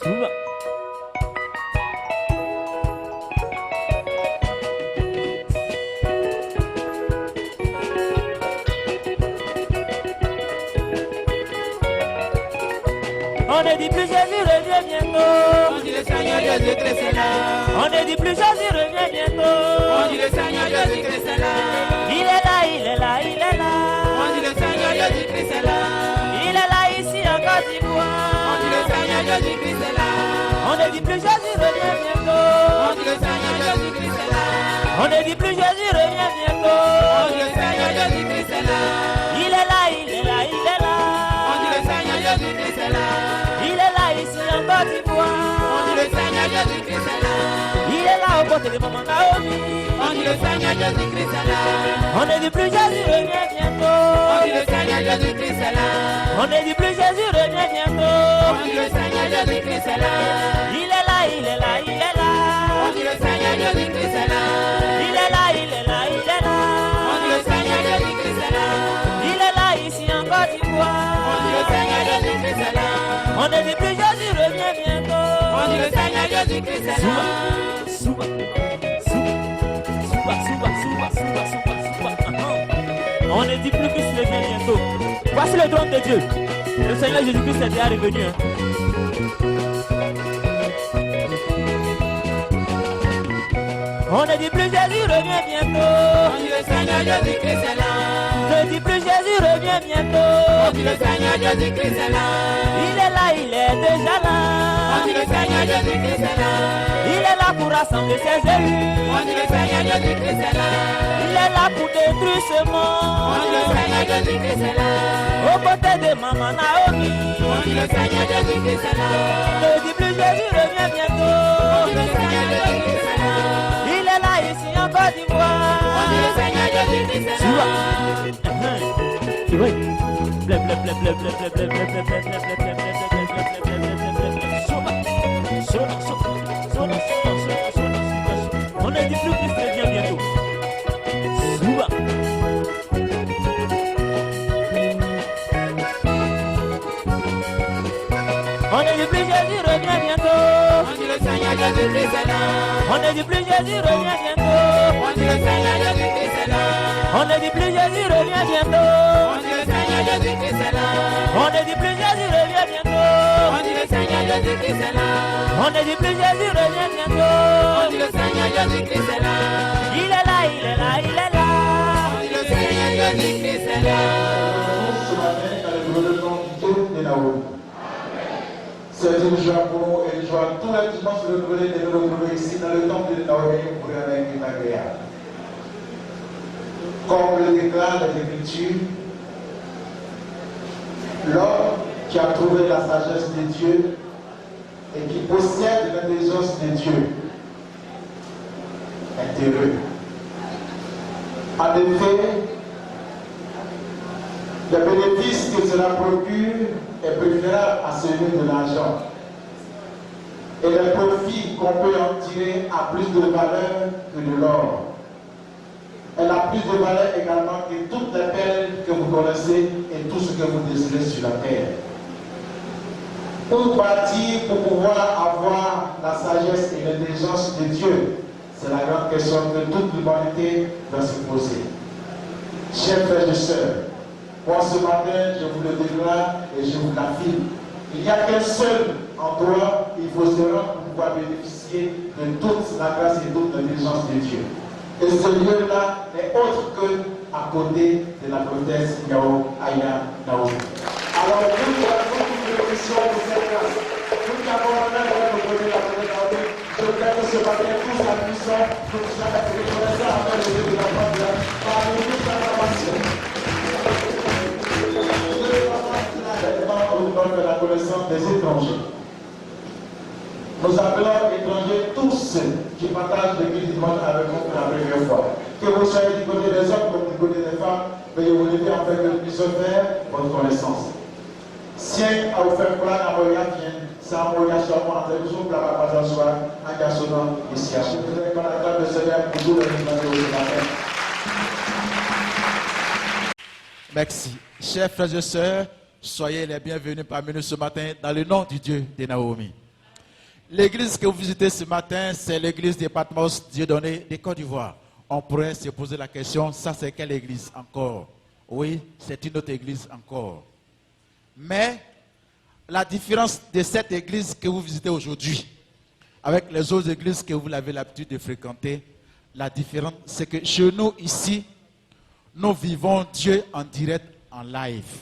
On ne dit plus Jésus revient bientôt. On dit le Seigneur Jésus-Christ est là. On ne dit plus Jésus revient bientôt. On dit le Seigneur Jésus-Christ est là. Il est là, il est là, il est là. On dit le Seigneur Jésus-Christ est là. Il est là ici en Côte d'Ivoire. On dit le Seigneur Jésus-Christ est là. On ne dit plus Jésus revient bientôt. On dit le Seigneur Jésus-Christ est là. On ne dit plus Jésus revient bientôt. On dit le Seigneur Jésus-Christ est là. Il est là, il est là, il est là. On dit le Seigneur Jésus-Christ est là. Il est là ici en Côte d'Ivoire. On dit le Seigneur Jésus-Christ est là. Il est là aux côtés de maman Naomi. On dit le Seigneur Jésus-Christ est là. On ne dit plus Jésus revient bientôt. On dit le Seigneur Jésus-Christ est là. On ne dit plus Jésus revient bientôt. On dit le Seigneur Jésus-Christ est là. Il est là, il est là, il est là. On dit le Seigneur Jésus-Christ est là. Il est là, il est là, il est là. On dit le Seigneur Jésus-Christ est là. Il est là ici en Côte d'Ivoire. On dit le Seigneur Jésus-Christ est là. On ne dit plus Jésus revient bientôt. On dit le Seigneur Jésus-Christ est là. Souba. On ne dit plus qu'il revient bientôt. Voici le trône de Dieu. Le Seigneur Jésus-Christ est déjà revenu. On ne dit plus Jésus revient bientôt. On dit le Seigneur Jésus-Christ est là. Ne dis plus Jésus revient bientôt. On dit le Seigneur Jésus-Christ est là. Il est là, il est déjà là. On dit le Seigneur Jésus-Christ est là. Il est là pour rassembler ses élus. On dit le Seigneur Jésus-Christ est là. Il est là pour détruire ce monde. On dit le Seigneur Jésus-Christ est là. Aux côtés de maman Naomi. On dit le Seigneur Jésus-Christ est là. Ne dis plus Jésus revient bientôt. On dit le Seigneur Jésus-Christ est là. Il est là ici en Côte d'Ivoire. On dit le Seigneur Jésus-Christ est là. On ne dit plus Christ revient bientôt. Souba. On ne dit plus Jésus revient bientôt. On dit le Seigneur Jésus-Christ est là. On ne dit plus Jésus revient bientôt. On dit le Seigneur Jésus-Christ est là. On ne dit plus Jésus revient bientôt. On dit le Seigneur Jésus-Christ est là. On ne dit plus Jésus revient bientôt. On dit le Seigneur Jésus-Christ est là. On ne dit plus Jésus revient bientôt. On dit le Seigneur Jésus-Christ est là. Il est là, il est là, il est là. On dit le Seigneur Jésus-Christ est là. Ce matin, dans le nom du Dieu de Naomi. C'est une joie pour nous et une joie tous les dimanches de renouveler de nous retrouver ici dans le temple de Naomi pour un invité agréable. Comme le déclare les Écritures, l'homme qui a trouvé la sagesse de Dieu et qui possède l'intelligence de Dieu est heureux. En effet, le bénéfice que cela procure est préférable à celui de l'argent. Et le profit qu'on peut en tirer a plus de valeur que de l'or. Elle a plus de valeur également que toutes les perles que vous connaissez et tout ce que vous désirez sur la terre. Où bâtir pour pouvoir avoir la sagesse et l'intelligence de Dieu? C'est la grande question que toute l'humanité doit se poser. Chers frères et sœurs, moi ce matin, je vous le déclare et je vous l'affirme. Il n'y a qu'un seul endroit où il faut se rendre pour pouvoir bénéficier de toute la grâce et toute l'intelligence de Dieu. Et ce lieu-là n'est autre que à côté de la prophétesse Yao Aya Naomi. Alors nous avons une bénédiction de cette grâce. Nous avons l'honneur de donner la prophétesse Naomi. Je voudrais que ce matin tous à puissance, que nous soyons reconnaissants avec le Dieu de la foi par toute l'acclamation. Nous donnons la connaissance des étrangers. Nous appelons étrangers tous ceux qui partagent l'église du monde avec nous pour la première fois. Que vous soyez du côté des hommes comme du côté des femmes, veuillez vous lever afin que nous puissions faire votre connaissance. Si à vous faire croire à Moria, c'est à Moria seulement, entre nous, pour la base en soi, à Gassonon, ici à Chine. Vous avez pas la grâce de Seigneur pour tout le monde. Merci. Chers frères et sœurs, soyez les bienvenus parmi nous ce matin dans le nom du Dieu de Naomi. L'église que vous visitez ce matin, c'est l'église des Patmos Dieudonné de Côte d'Ivoire. On pourrait se poser la question, ça c'est quelle église encore? Oui, c'est une autre église encore. Mais la différence de cette église que vous visitez aujourd'hui, avec les autres églises que vous avez l'habitude de fréquenter, la différence c'est que chez nous ici, nous vivons Dieu en direct, en live.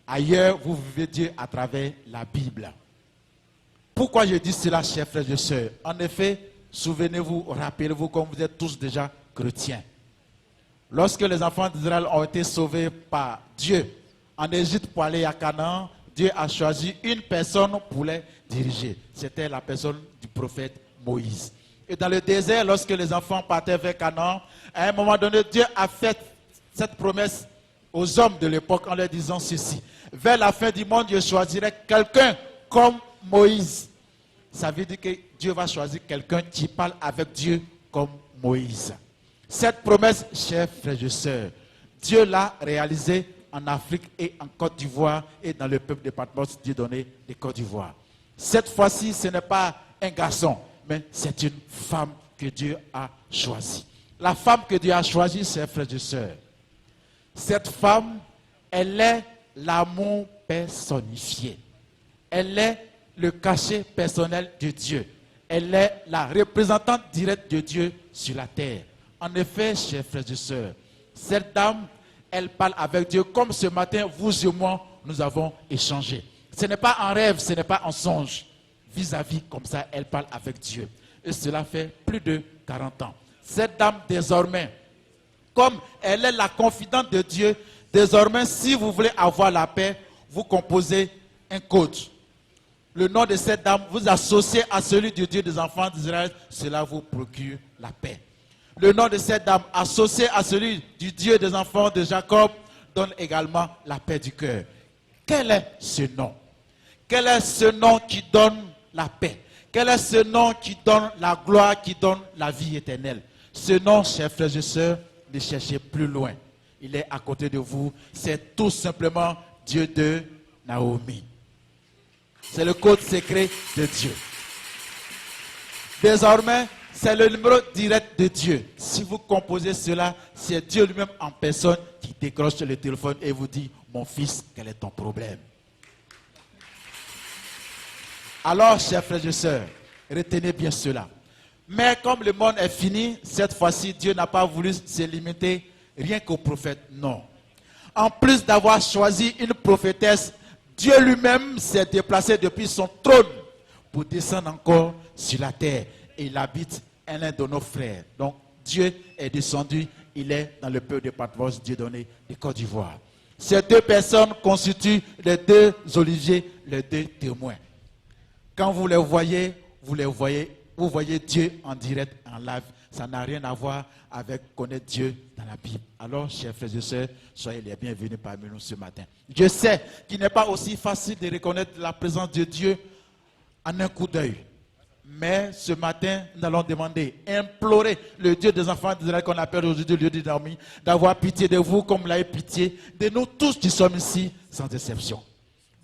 Ailleurs, vous vivez Dieu à travers la Bible. Pourquoi je dis cela, chers frères et sœurs? En effet, souvenez-vous, rappelez-vous, comme vous êtes tous déjà chrétiens. Lorsque les enfants d'Israël ont été sauvés par Dieu en Égypte pour aller à Canaan, Dieu a choisi une personne pour les diriger. C'était la personne du prophète Moïse. Et dans le désert, lorsque les enfants partaient vers Canaan, à un moment donné, Dieu a fait cette promesse aux hommes de l'époque en leur disant ceci. Vers la fin du monde, je choisirai quelqu'un comme Moïse. Ça veut dire que Dieu va choisir quelqu'un qui parle avec Dieu comme Moïse. Cette promesse, chers frères et sœurs, Dieu l'a réalisée en Afrique et en Côte d'Ivoire et dans le peuple de Patmos Dieudonné de Côte d'Ivoire. Cette fois-ci, ce n'est pas un garçon, mais c'est une femme que Dieu a choisie. La femme que Dieu a choisie, chers frères et sœurs, cette femme, elle est l'amour personnifié. Elle est le cachet personnel de Dieu. Elle est la représentante directe de Dieu sur la terre. En effet, chers frères et sœurs, cette dame, elle parle avec Dieu comme ce matin, vous et moi, nous avons échangé. Ce n'est pas un rêve, ce n'est pas un songe. Vis-à-vis, comme ça, elle parle avec Dieu. Et cela fait plus de 40 ans. Cette dame, désormais, comme elle est la confidente de Dieu, désormais, si vous voulez avoir la paix, vous composez un code. Le nom de cette dame, vous associez à celui du Dieu des enfants d'Israël, cela vous procure la paix. Le nom de cette dame, associé à celui du Dieu des enfants de Jacob, donne également la paix du cœur. Quel est ce nom? Quel est ce nom qui donne la paix? Quel est ce nom qui donne la gloire, qui donne la vie éternelle? Ce nom, chers frères et sœurs, ne cherchez plus loin. Il est à côté de vous. C'est tout simplement Dieu de Naomi. C'est le code secret de Dieu. Désormais, c'est le numéro direct de Dieu. Si vous composez cela, c'est Dieu lui-même en personne qui décroche le téléphone et vous dit, mon fils, quel est ton problème? Alors, chers frères et sœurs, retenez bien cela. Mais comme le monde est fini, cette fois-ci, Dieu n'a pas voulu se limiter rien qu'au prophète, non. En plus d'avoir choisi une prophétesse, Dieu lui-même s'est déplacé depuis son trône pour descendre encore sur la terre. Et il habite un de nos frères. Donc Dieu est descendu, il est dans le peuple de Patmos Dieudonné de Côte d'Ivoire. Ces deux personnes constituent les deux oliviers, les deux témoins. Quand vous les voyez, vous voyez Dieu en direct, en live. Ça n'a rien à voir avec connaître Dieu dans la Bible. Alors, chers frères et sœurs, soyez les bienvenus parmi nous ce matin. Je sais qu'il n'est pas aussi facile de reconnaître la présence de Dieu en un coup d'œil. Mais ce matin, nous allons demander, implorer le Dieu des enfants d'Israël qu'on appelle aujourd'hui le Dieu de Naomi, d'avoir pitié de vous comme il a eu pitié de nous tous qui sommes ici, sans exception.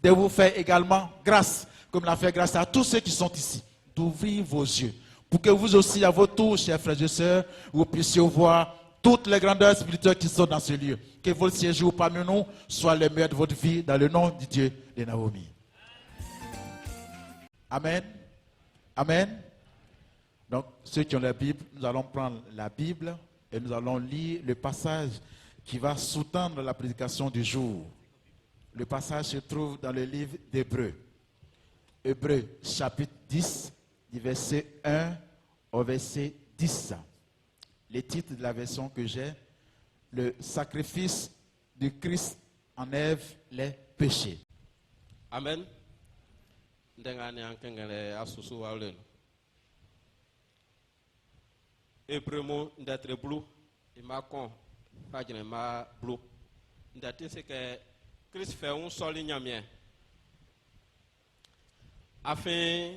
De vous faire également grâce, comme il a fait grâce à tous ceux qui sont ici, d'ouvrir vos yeux, pour que vous aussi, à vos tours, chers frères et sœurs, vous puissiez voir toutes les grandeurs spirituelles qui sont dans ce lieu. Que votre séjour parmi nous soit le meilleur de votre vie, dans le nom du Dieu de Naomi. Amen. Amen. Donc, ceux qui ont la Bible, nous allons prendre la Bible et nous allons lire le passage qui va sous-tendre la prédication du jour. Le passage se trouve dans le livre d'Hébreux. Hébreux, chapitre 10, du verset 1 au verset 10. Le titre de la version que j'ai, le sacrifice du Christ enlève les péchés. Amen. Ndengane ankengele asusu walen. Ebremo ndatre blue imakon pagine ma blue. Ndate c'est que Christ fait un soli nyamien. Afin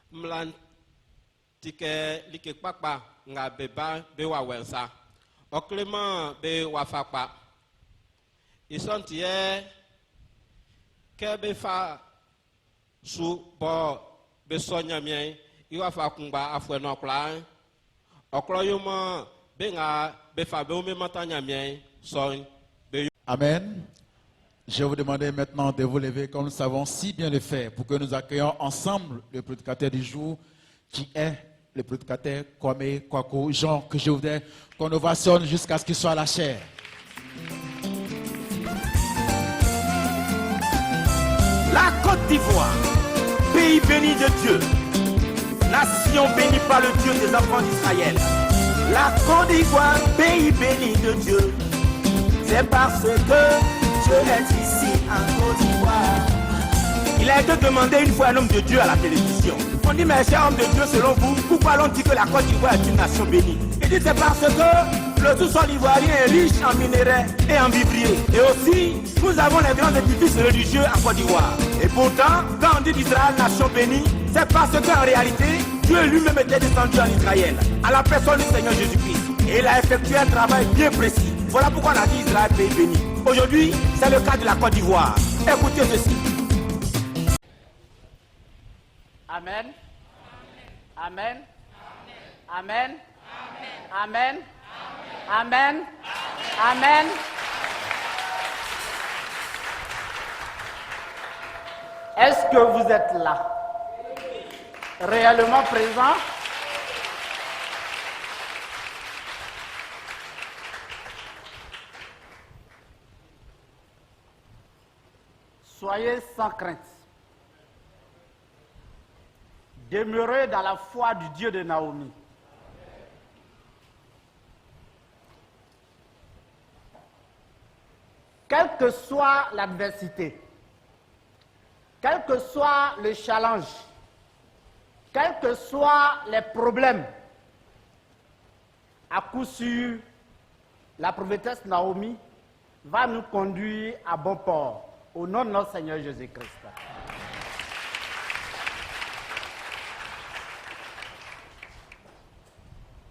mlan tike like papa nga beba be wa wensa. Au Clément be wa fakpa. Ils sont hier que be fa su bo be so nyamia iwa fa kungba afwe no kla oklo yoma be nga be fa be o me mata nyamia so be. Amen. Je vais vous demander maintenant de vous lever comme nous savons si bien le faire pour que nous accueillions ensemble le prédicateur du jour qui est le prédicateur Kwame Kwaku Jean, que je voudrais qu'on ovationne jusqu'à ce qu'il soit à la chair. La Côte d'Ivoire, pays béni de Dieu, nation bénie par le Dieu des enfants d'Israël. La Côte d'Ivoire, pays béni de Dieu, c'est parce que Dieu est ici en Côte d'Ivoire. Il a été demandé une fois un homme de Dieu à la télévision. On dit, mais cher homme de Dieu, selon vous, pourquoi l'on dit que la Côte d'Ivoire est une nation bénie? Il dit, c'est parce que le sous-sol ivoirien est riche en minerais et en vivriers. Et aussi, nous avons les grands édifices religieux en Côte d'Ivoire. Et pourtant, quand on dit d'Israël nation bénie, c'est parce qu'en réalité, Dieu lui-même était descendu en Israël, à la personne du Seigneur Jésus-Christ. Et il a effectué un travail bien précis. Voilà pourquoi on a dit Israël pays béni. Aujourd'hui, c'est le cas de la Côte d'Ivoire. Écoutez ceci. Amen. Amen. Amen. Amen. Amen. Amen. Est-ce que vous êtes là? Réellement présent? Soyez sans crainte. Demeurez dans la foi du Dieu de Naomi. Quelle que soit l'adversité, quel que soit le challenge, quels que soient les problèmes, à coup sûr, la prophétesse Naomi va nous conduire à bon port, au nom de notre Seigneur Jésus-Christ.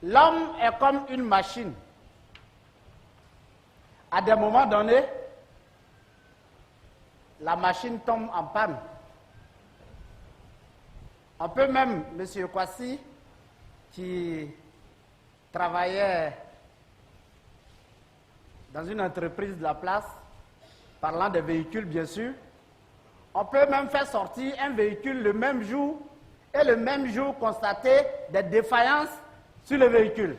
L'homme est comme une machine. À des moments donnés, la machine tombe en panne. On peut même, M. Kwasi, qui travaillait dans une entreprise de la place, parlant des véhicules bien sûr, on peut même faire sortir un véhicule le même jour et le même jour constater des défaillances sur le véhicule.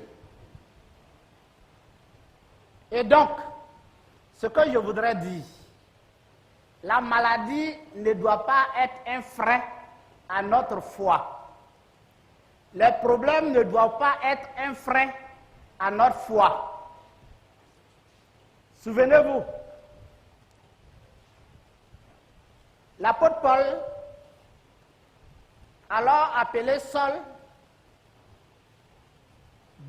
Et donc, ce que je voudrais dire, la maladie ne doit pas être un frein à notre foi. Les problèmes ne doivent pas être un frein à notre foi. Souvenez-vous, l'apôtre Paul, alors appelé Saul,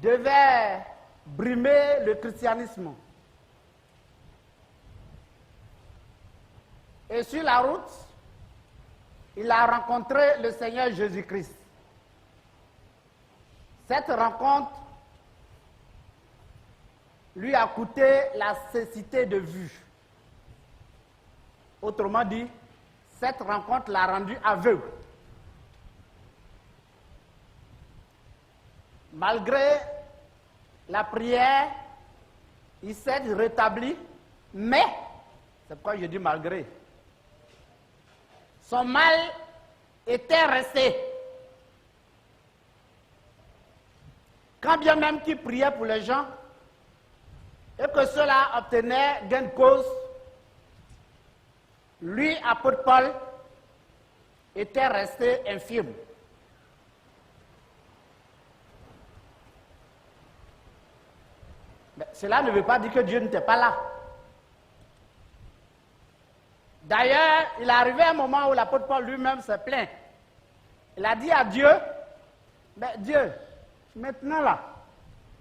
devait brimer le christianisme. Et sur la route, il a rencontré le Seigneur Jésus-Christ. Cette rencontre lui a coûté la cécité de vue. Autrement dit, cette rencontre l'a rendu aveugle. Malgré la prière, il s'est rétabli, mais, c'est pourquoi je dis malgré, son mal était resté. Quand bien même qu'il priait pour les gens, et que cela obtenait gain de cause, lui, apôtre Paul, était resté infirme. Mais cela ne veut pas dire que Dieu n'était pas là. D'ailleurs, il est arrivé un moment où l'apôtre Paul lui-même se plaint. Il a dit à Dieu, mais Dieu, maintenant là,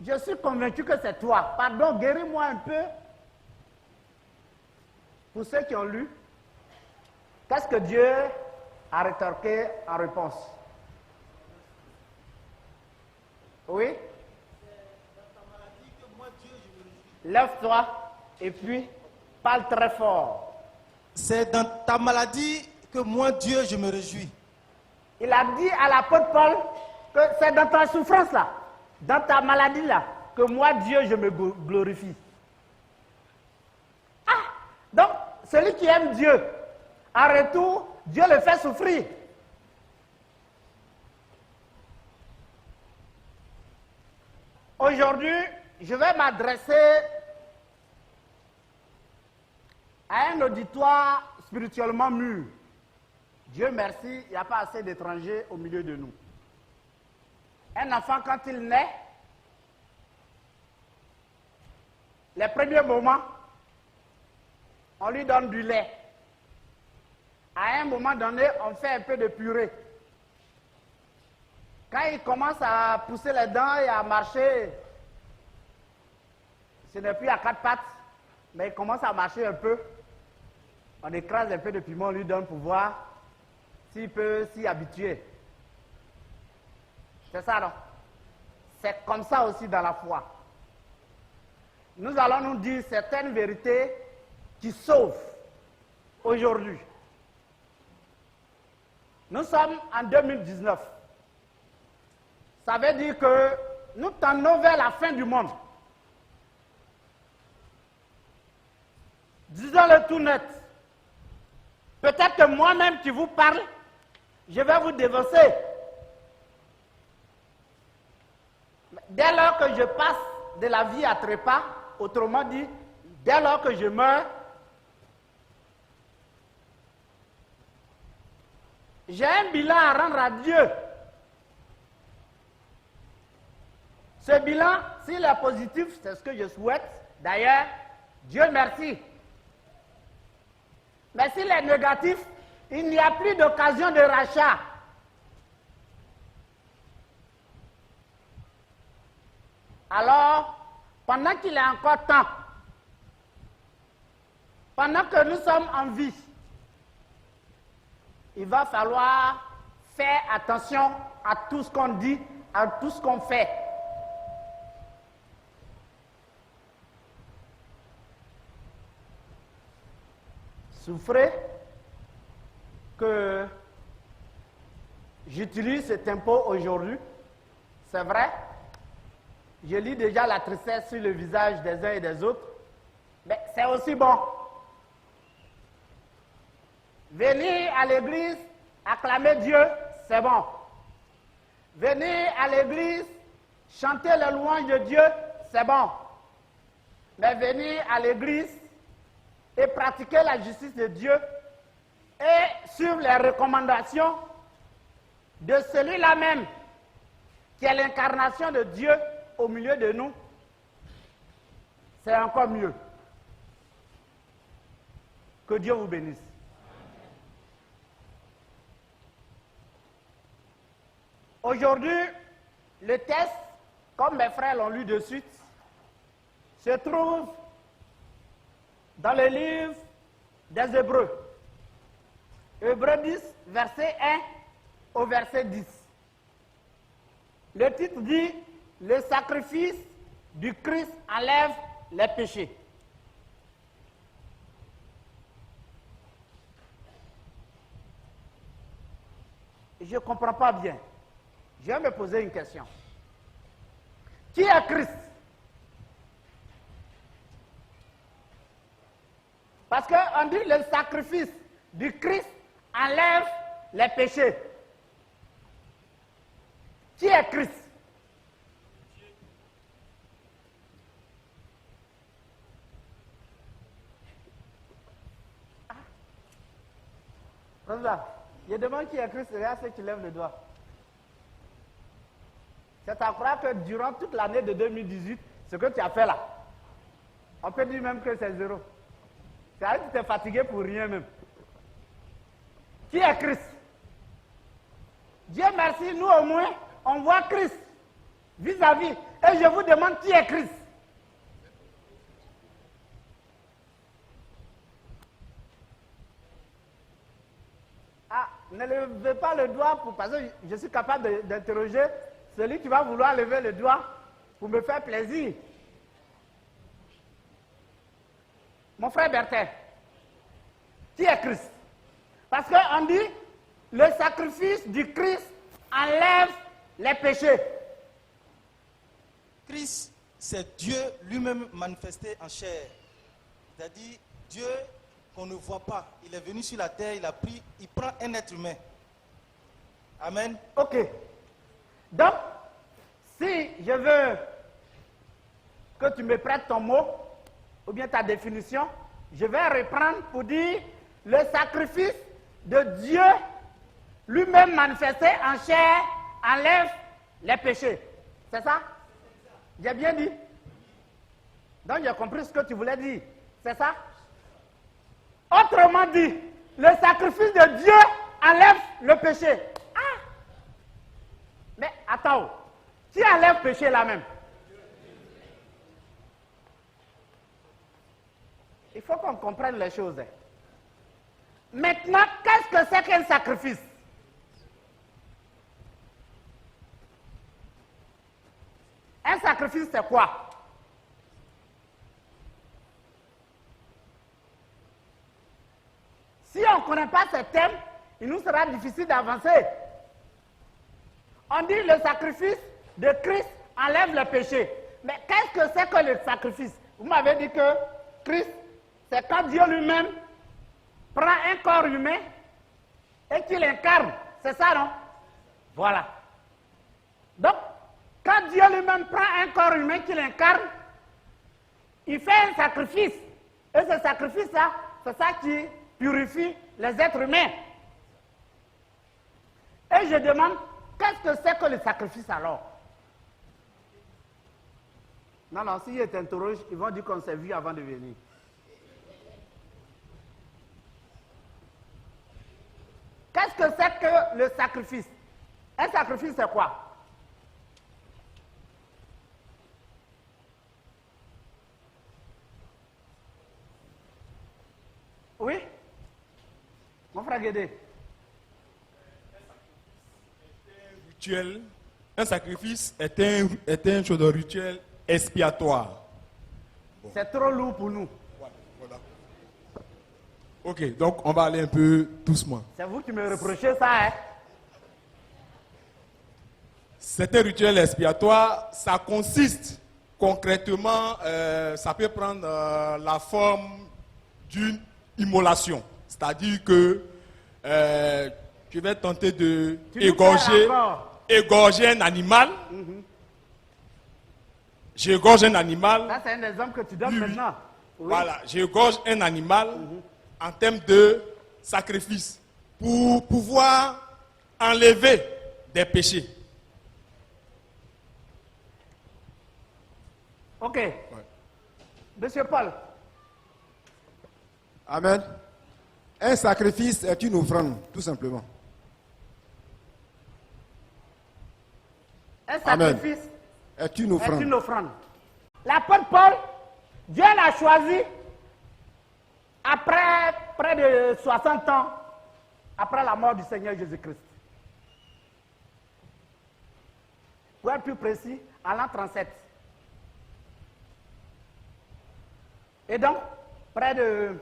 je suis convaincu que c'est toi. Pardon, guéris-moi un peu. Pour ceux qui ont lu, qu'est-ce que Dieu a rétorqué en réponse? Oui? Lève-toi et puis parle très fort. C'est dans ta maladie que moi, Dieu, je me réjouis. il a dit à l'apôtre Paul que c'est dans ta souffrance là, dans ta maladie là, que moi, Dieu, je me glorifie. Ah, donc, celui qui aime Dieu, en retour, Dieu le fait souffrir. Aujourd'hui, je vais m'adresser à un auditoire spirituellement mûr. Dieu merci, il n'y a pas assez d'étrangers au milieu de nous. Un enfant, quand il naît, les premiers moments, on lui donne du lait. À un moment donné, on fait un peu de purée. Quand il commence à pousser les dents et à marcher, ce n'est plus à quatre pattes, mais il commence à marcher un peu. On écrase un peu de piment, on lui donne pour voir s'il peut s'y habituer. C'est ça, non? C'est comme ça aussi dans la foi. Nous allons nous dire certaines vérités qui sauvent aujourd'hui. Nous sommes en 2019. Ça veut dire que nous tendons vers la fin du monde. Disons-le tout net. Peut-être que moi-même qui vous parle, je vais vous dévancer. Dès lors que je passe de la vie à trépas, autrement dit, dès lors que je meurs, j'ai un bilan à rendre à Dieu. Ce bilan, s'il est positif, c'est ce que je souhaite. D'ailleurs, Dieu merci. Mais s'il est négatif, il n'y a plus d'occasion de rachat. Alors, pendant qu'il est encore temps, pendant que nous sommes en vie, il va falloir faire attention à tout ce qu'on dit, à tout ce qu'on fait. Souffrez que j'utilise cet impôt aujourd'hui, c'est vrai. Je lis déjà la tristesse sur le visage des uns et des autres, mais c'est aussi bon. Venir à l'église, acclamer Dieu, c'est bon. Venir à l'église, chanter les louanges de Dieu, c'est bon. Mais venir à l'église et pratiquer la justice de Dieu et suivre les recommandations de celui-là même qui est l'incarnation de Dieu au milieu de nous, c'est encore mieux. Que Dieu vous bénisse. Aujourd'hui, le texte, comme mes frères l'ont lu de suite, se trouve dans le livre des Hébreux. Hébreux 10, verset 1 au verset 10. Le titre dit « Le sacrifice du Christ enlève les péchés ». Je ne comprends pas bien. Je vais me poser une question. Qui est Christ? Parce qu'on dit le sacrifice du Christ enlève les péchés. Qui est Christ? Président, je demande qui est Christ, regarde ceux qui lèvent le doigt. C'est à croire que durant toute l'année de 2018, ce que tu as fait là, on peut dire même que c'est zéro. C'est-à-dire que tu es fatigué pour rien même. Qui est Christ? Dieu merci, nous au moins, on voit Christ vis-à-vis. Et je vous demande qui est Christ? Ah, ne levez pas le doigt parce que je suis capable d'interroger celui qui va vouloir lever le doigt pour me faire plaisir. Mon frère Bertin, qui est Christ? Parce qu'on dit, le sacrifice du Christ enlève les péchés? Christ, c'est Dieu lui-même manifesté en chair. C'est-à-dire Dieu qu'on ne voit pas. Il est venu sur la terre, il prend un être humain. Amen. Ok. Donc, si je veux que tu me prêtes ton mot, ou bien ta définition, je vais reprendre pour dire le sacrifice de Dieu lui-même manifesté en chair enlève les péchés. C'est ça? J'ai bien dit? Donc j'ai compris ce que tu voulais dire. C'est ça? Autrement dit, le sacrifice de Dieu enlève le péché. Ah! Mais attends, qui enlève le péché là même? Il faut qu'on comprenne les choses. Maintenant, qu'est-ce que c'est qu'un sacrifice? Un sacrifice, c'est quoi? Si on ne connaît pas ce thème, il nous sera difficile d'avancer. On dit le sacrifice de Christ enlève le péché. Mais qu'est-ce que c'est que le sacrifice? Vous m'avez dit que Christ, c'est quand Dieu lui-même prend un corps humain et qu'il l'incarne. C'est ça, non? Voilà. Donc, quand Dieu lui-même prend un corps humain qu'il incarne, il fait un sacrifice. Et ce sacrifice-là, c'est ça qui purifie les êtres humains. Et je demande, qu'est-ce que c'est que le sacrifice alors? Non, non, s'ils t'interrogent, ils vont dire qu'on s'est vu avant de venir. Qu'est-ce que c'est que le sacrifice? Un sacrifice, c'est quoi? Oui? Mon frère Guédé. Un sacrifice est un chose de rituel expiatoire. Bon. C'est trop lourd pour nous. Voilà. Ok, donc on va aller un peu doucement. C'est vous qui me reprochez ça, hein? C'est un rituel expiatoire, ça consiste concrètement, ça peut prendre la forme d'une immolation. C'est-à-dire que tu vas tenter de égorger un animal. J'égorge un animal. Ça, c'est un exemple que tu donnes maintenant. Oui. Voilà, j'égorge un animal en termes de sacrifice pour pouvoir enlever des péchés. Ok. Ouais. Monsieur Paul. Amen. Un sacrifice est une offrande, tout simplement. Un sacrifice est une offrande. Est une offrande. L'apôtre Paul, Dieu l'a choisi après près de 60 ans, après la mort du Seigneur Jésus-Christ. Pour être plus précis, en l'an 37. Et donc, près de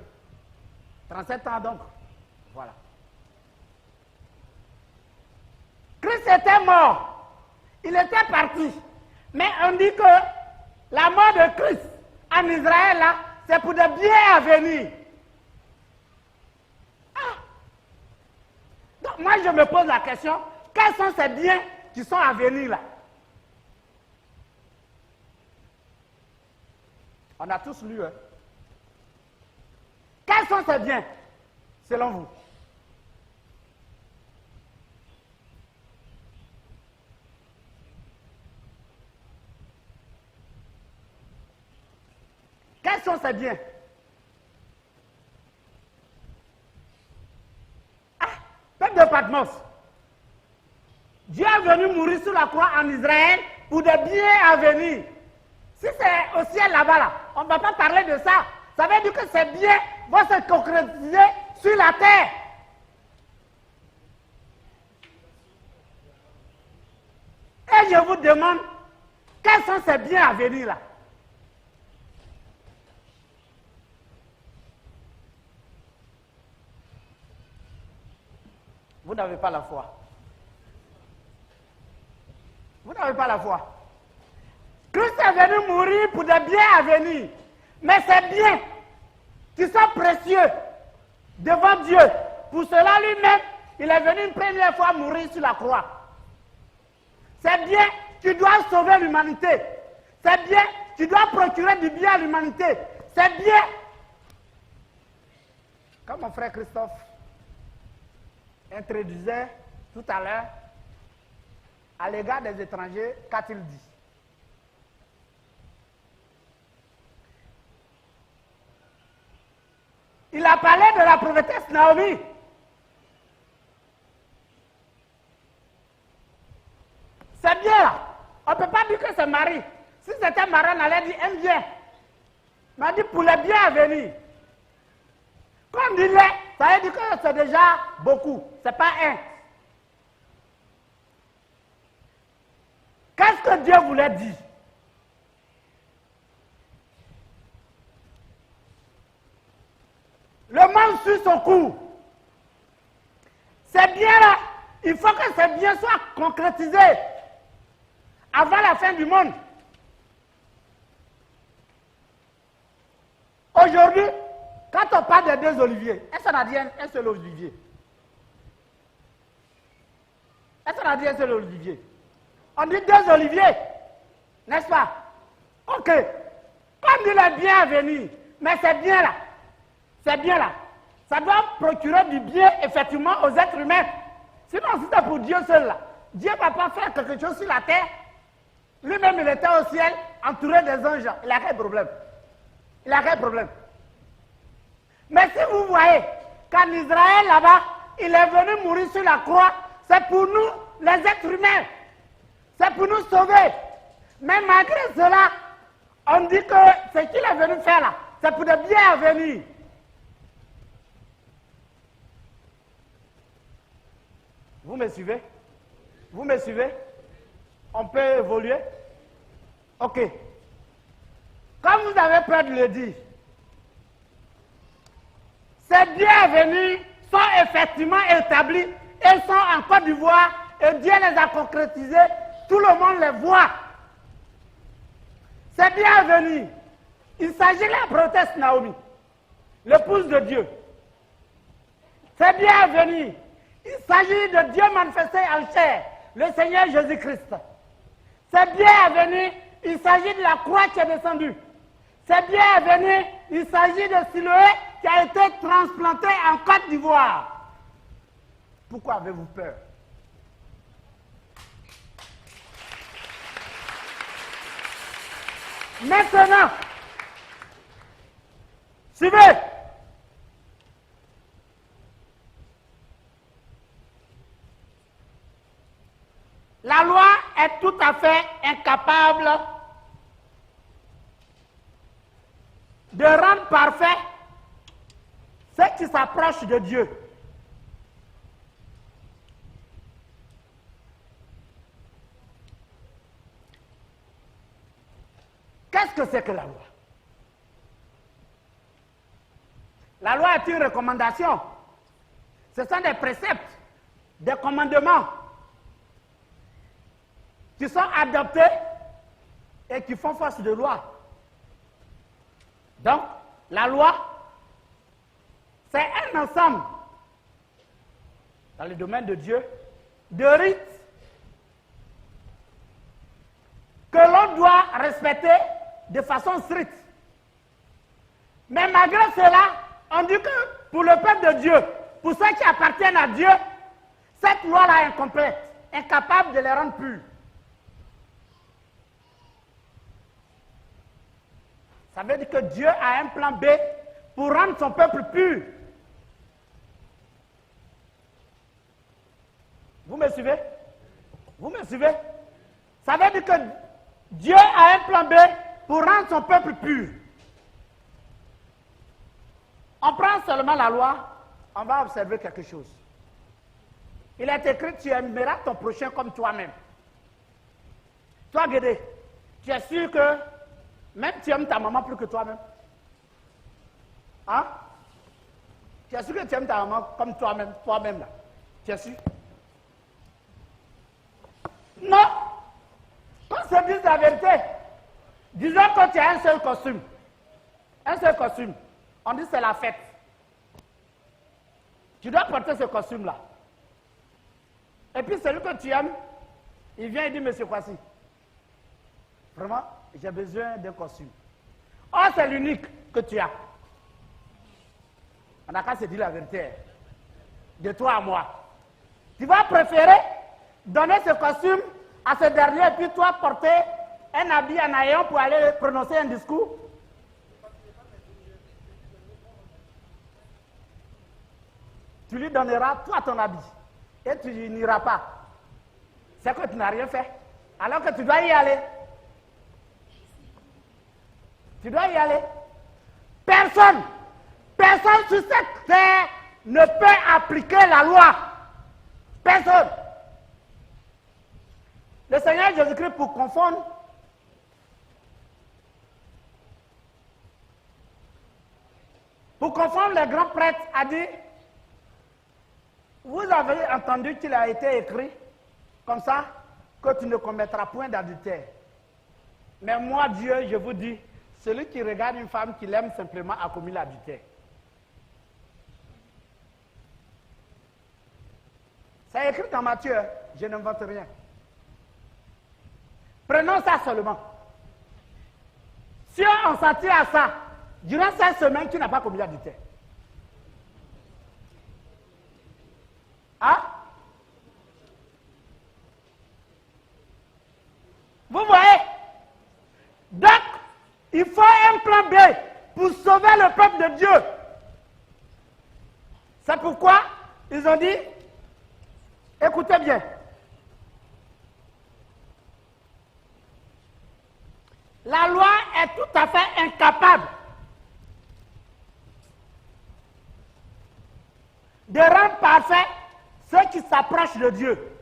37 ans donc. Voilà. Christ était mort. Il était parti. Mais on dit que la mort de Christ en Israël, là, c'est pour des biens à venir. Ah. Donc moi, je me pose la question, quels sont ces biens qui sont à venir là? On a tous lu, hein? Quels sont ces biens, selon vous? Quels sont ces biens? Ah, peuple de Patmos. Dieu est venu mourir sur la croix en Israël pour des biens à venir. Si c'est au ciel là-bas, là, on ne va pas parler de ça. Ça veut dire que ces biens vont se concrétiser sur la terre. Et je vous demande, quels sont ces biens à venir là? Vous Vous n'avez pas la foi. Vous n'avez pas la foi. Christ est venu mourir pour des biens à venir. Mais ces biens qui sont précieux devant Dieu, pour cela lui-même, il est venu une première fois mourir sur la croix. Ces biens qui doivent sauver l'humanité. Ces biens qui doivent procurer du bien à l'humanité. Ces biens, comme mon frère Christophe introduisait tout à l'heure, à l'égard des étrangers, qu'a-t-il dit? Il a parlé de la prophétesse Naomi. C'est bien là. On ne peut pas dire que c'est Marie. Si c'était Marie, on allait dire un bien. Mais on dit pour les biens à venir. Quand on dit les, ça veut dire que c'est déjà beaucoup. Ce n'est pas un. Qu'est-ce que Dieu voulait dire? Le monde suit son cours. Ces biens-là, il faut que ces biens soient concrétisés avant la fin du monde. Aujourd'hui, quand on parle des deux oliviers, est-ce qu'on a dit un seul olivier? Est-ce qu'on a dit un seul olivier? On dit deux oliviers, n'est-ce pas? Ok. Comme dit le bien à venir, mais c'est bien là. C'est bien là. Ça doit procurer du bien, effectivement, aux êtres humains. Sinon, si c'est pour Dieu seul là, Dieu ne va pas faire quelque chose sur la terre. Lui-même, il était au ciel, entouré des anges. Il a quel problème? Il a quel problème? Mais si vous voyez qu'en Israël, là-bas, il est venu mourir sur la croix, c'est pour nous, les êtres humains. C'est pour nous sauver. Mais malgré cela, on dit que ce qu'il est venu faire là, c'est pour des biens à venir. Vous me suivez? Vous me suivez? On peut évoluer? Ok. Comme vous avez peur de le dire, ces biens à venir sont effectivement établis et sont en Côte d'Ivoire et Dieu les a concrétisés. Tout le monde les voit. Ces biens à venir, il s'agit de la prophétesse Naomi, l'épouse de Dieu. Ces biens à venir, il s'agit de Dieu manifesté en chair, le Seigneur Jésus-Christ. C'est bien à venir, il s'agit de la croix qui est descendue. C'est bien à venir, il s'agit de Siloé qui a été transplanté en Côte d'Ivoire. Pourquoi avez-vous peur? Maintenant, suivez. La loi est tout à fait incapable de rendre parfait ce qui s'approche de Dieu. Qu'est-ce que c'est que la loi? La loi est une recommandation. Ce sont des préceptes, des commandements qui sont adoptés et qui font force de loi. Donc, la loi, c'est un ensemble, dans le domaine de Dieu, de rites que l'on doit respecter de façon stricte. Mais malgré cela, on dit que pour le peuple de Dieu, pour ceux qui appartiennent à Dieu, cette loi-là est incomplète, incapable de les rendre purs. Ça veut dire que Dieu a un plan B pour rendre son peuple pur. Vous me suivez? Vous me suivez? Ça veut dire que Dieu a un plan B pour rendre son peuple pur. On prend seulement la loi, on va observer quelque chose. Il est écrit, tu aimeras ton prochain comme toi-même. Toi, Guédé, tu es sûr que même tu aimes ta maman plus que toi-même? Hein? Tu es sûr que tu aimes ta maman comme toi-même là? Tu es sûr? Non. Qu'on se dise la vérité. Disons que tu as un seul costume. Un seul costume. On dit c'est la fête. Tu dois porter ce costume-là. Et puis celui que tu aimes, il vient et dit, monsieur Kwasi, vraiment, j'ai besoin d'un costume. Oh, c'est l'unique que tu as. On n'a qu'à se dire la vérité. De toi à moi. Tu vas préférer donner ce costume à ce dernier et puis toi porter un habit en haillons pour aller prononcer un discours? Tu lui donneras toi ton habit et tu n'iras pas. C'est que tu n'as rien fait. Alors que tu dois y aller. Tu dois y aller. Personne sur cette terre ne peut appliquer la loi. Personne. Le Seigneur Jésus-Christ, pour confondre, les grands prêtres, a dit, vous avez entendu qu'il a été écrit comme ça, que tu ne commettras point d'adultère. Mais moi, Dieu, je vous dis, celui qui regarde une femme qu'il aime simplement a commis l'adultère. C'est écrit dans Matthieu, je n'invente rien. Prenons ça seulement. Si on s'en tient à ça, durant 5 semaines, tu n'as pas commis l'adultère. Hein? Vous voyez? Donc, il faut un plan B pour sauver le peuple de Dieu. C'est pourquoi ils ont dit, écoutez bien, la loi est tout à fait incapable de rendre parfait ceux qui s'approchent de Dieu.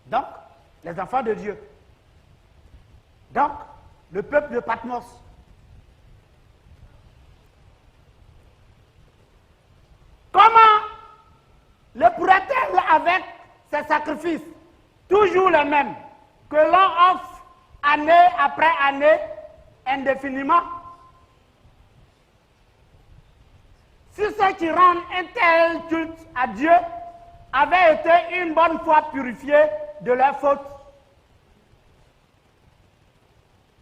Donc, les enfants de Dieu. Donc, le peuple de Patmos. Comment le pourrait-elle avec ses sacrifices, toujours les mêmes, que l'on offre année après année, indéfiniment? Si ceux qui rendent un tel culte à Dieu avaient été une bonne fois purifiés de leurs fautes,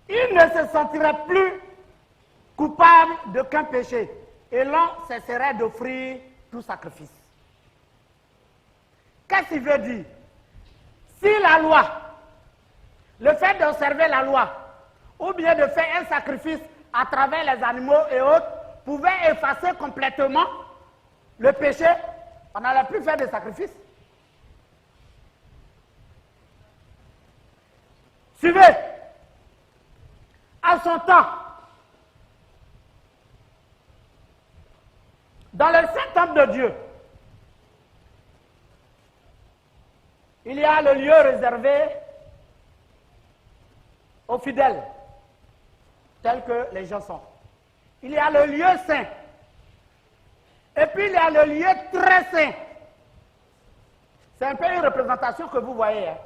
ils ne se sentiraient plus coupables d'aucun péché et l'on cesserait d'offrir tout sacrifice. Qu'est-ce qu'il veut dire? Si la loi, le fait d'observer la loi, ou bien de faire un sacrifice à travers les animaux et autres, pouvait effacer complètement le péché, on n'allait plus faire de sacrifices. Suivez. À son temps, dans le Saint-Temple de Dieu, il y a le lieu réservé aux fidèles, tels que les gens sont. Il y a le lieu saint. Et puis il y a le lieu très saint. C'est un peu une représentation que vous voyez. Hein.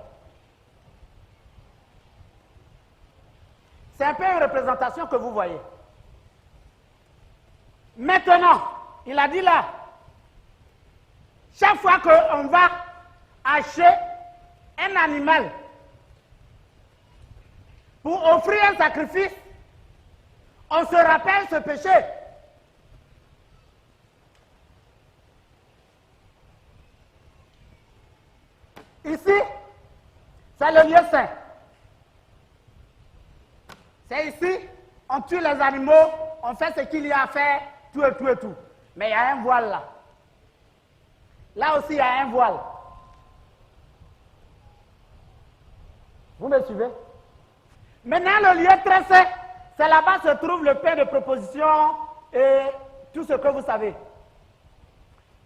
C'est un peu une représentation que vous voyez. Maintenant, il a dit là, chaque fois qu'on va acheter un animal pour offrir un sacrifice, on se rappelle ce péché. Ici, c'est le lieu saint. C'est ici, on tue les animaux, on fait ce qu'il y a à faire, tout et tout et tout. Mais il y a un voile là. Là aussi, il y a un voile. Vous me suivez? Maintenant, le lieu très saint, c'est là-bas se trouve le pain de proposition et tout ce que vous savez.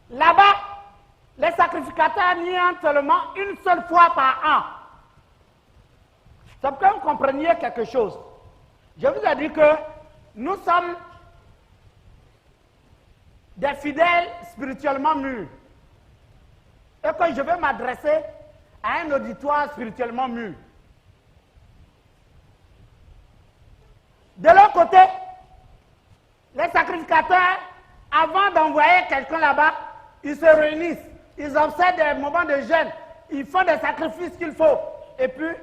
Là-bas, les sacrificateurs n'y entrent seulement une seule fois par an. C'est pour que vous compreniez quelque chose. Je vous ai dit que nous sommes des fidèles spirituellement mûrs. et que je vais m'adresser à un auditoire spirituellement mûr. De l'autre côté, les sacrificateurs, avant d'envoyer quelqu'un là-bas, ils se réunissent, ils observent des moments de jeûne, ils font des sacrifices qu'il faut, et puis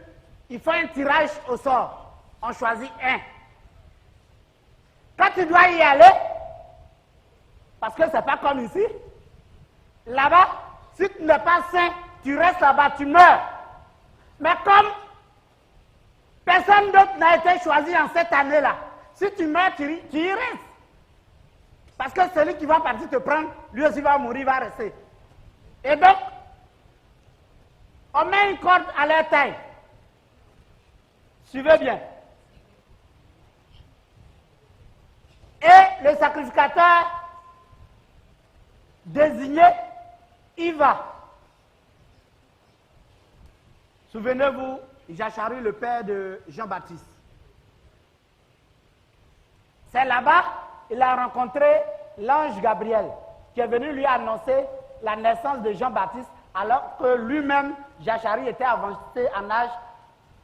ils font un tirage au sort. On choisit un. Quand tu dois y aller, parce que ce n'est pas comme ici, là-bas, si tu n'es pas saint, tu restes là-bas, tu meurs. Mais comme personne d'autre n'a été choisi en cette année-là, si tu meurs, tu y restes. Parce que celui qui va partir te prendre, lui aussi va mourir, va rester. Et donc, on met une corde à leur taille. Suivez bien. Et le sacrificateur désigné, il va. Souvenez-vous, Zacharie, le père de Jean-Baptiste. C'est là-bas, il a rencontré l'ange Gabriel, qui est venu lui annoncer la naissance de Jean-Baptiste, alors que lui-même, Zacharie, était avancé en âge,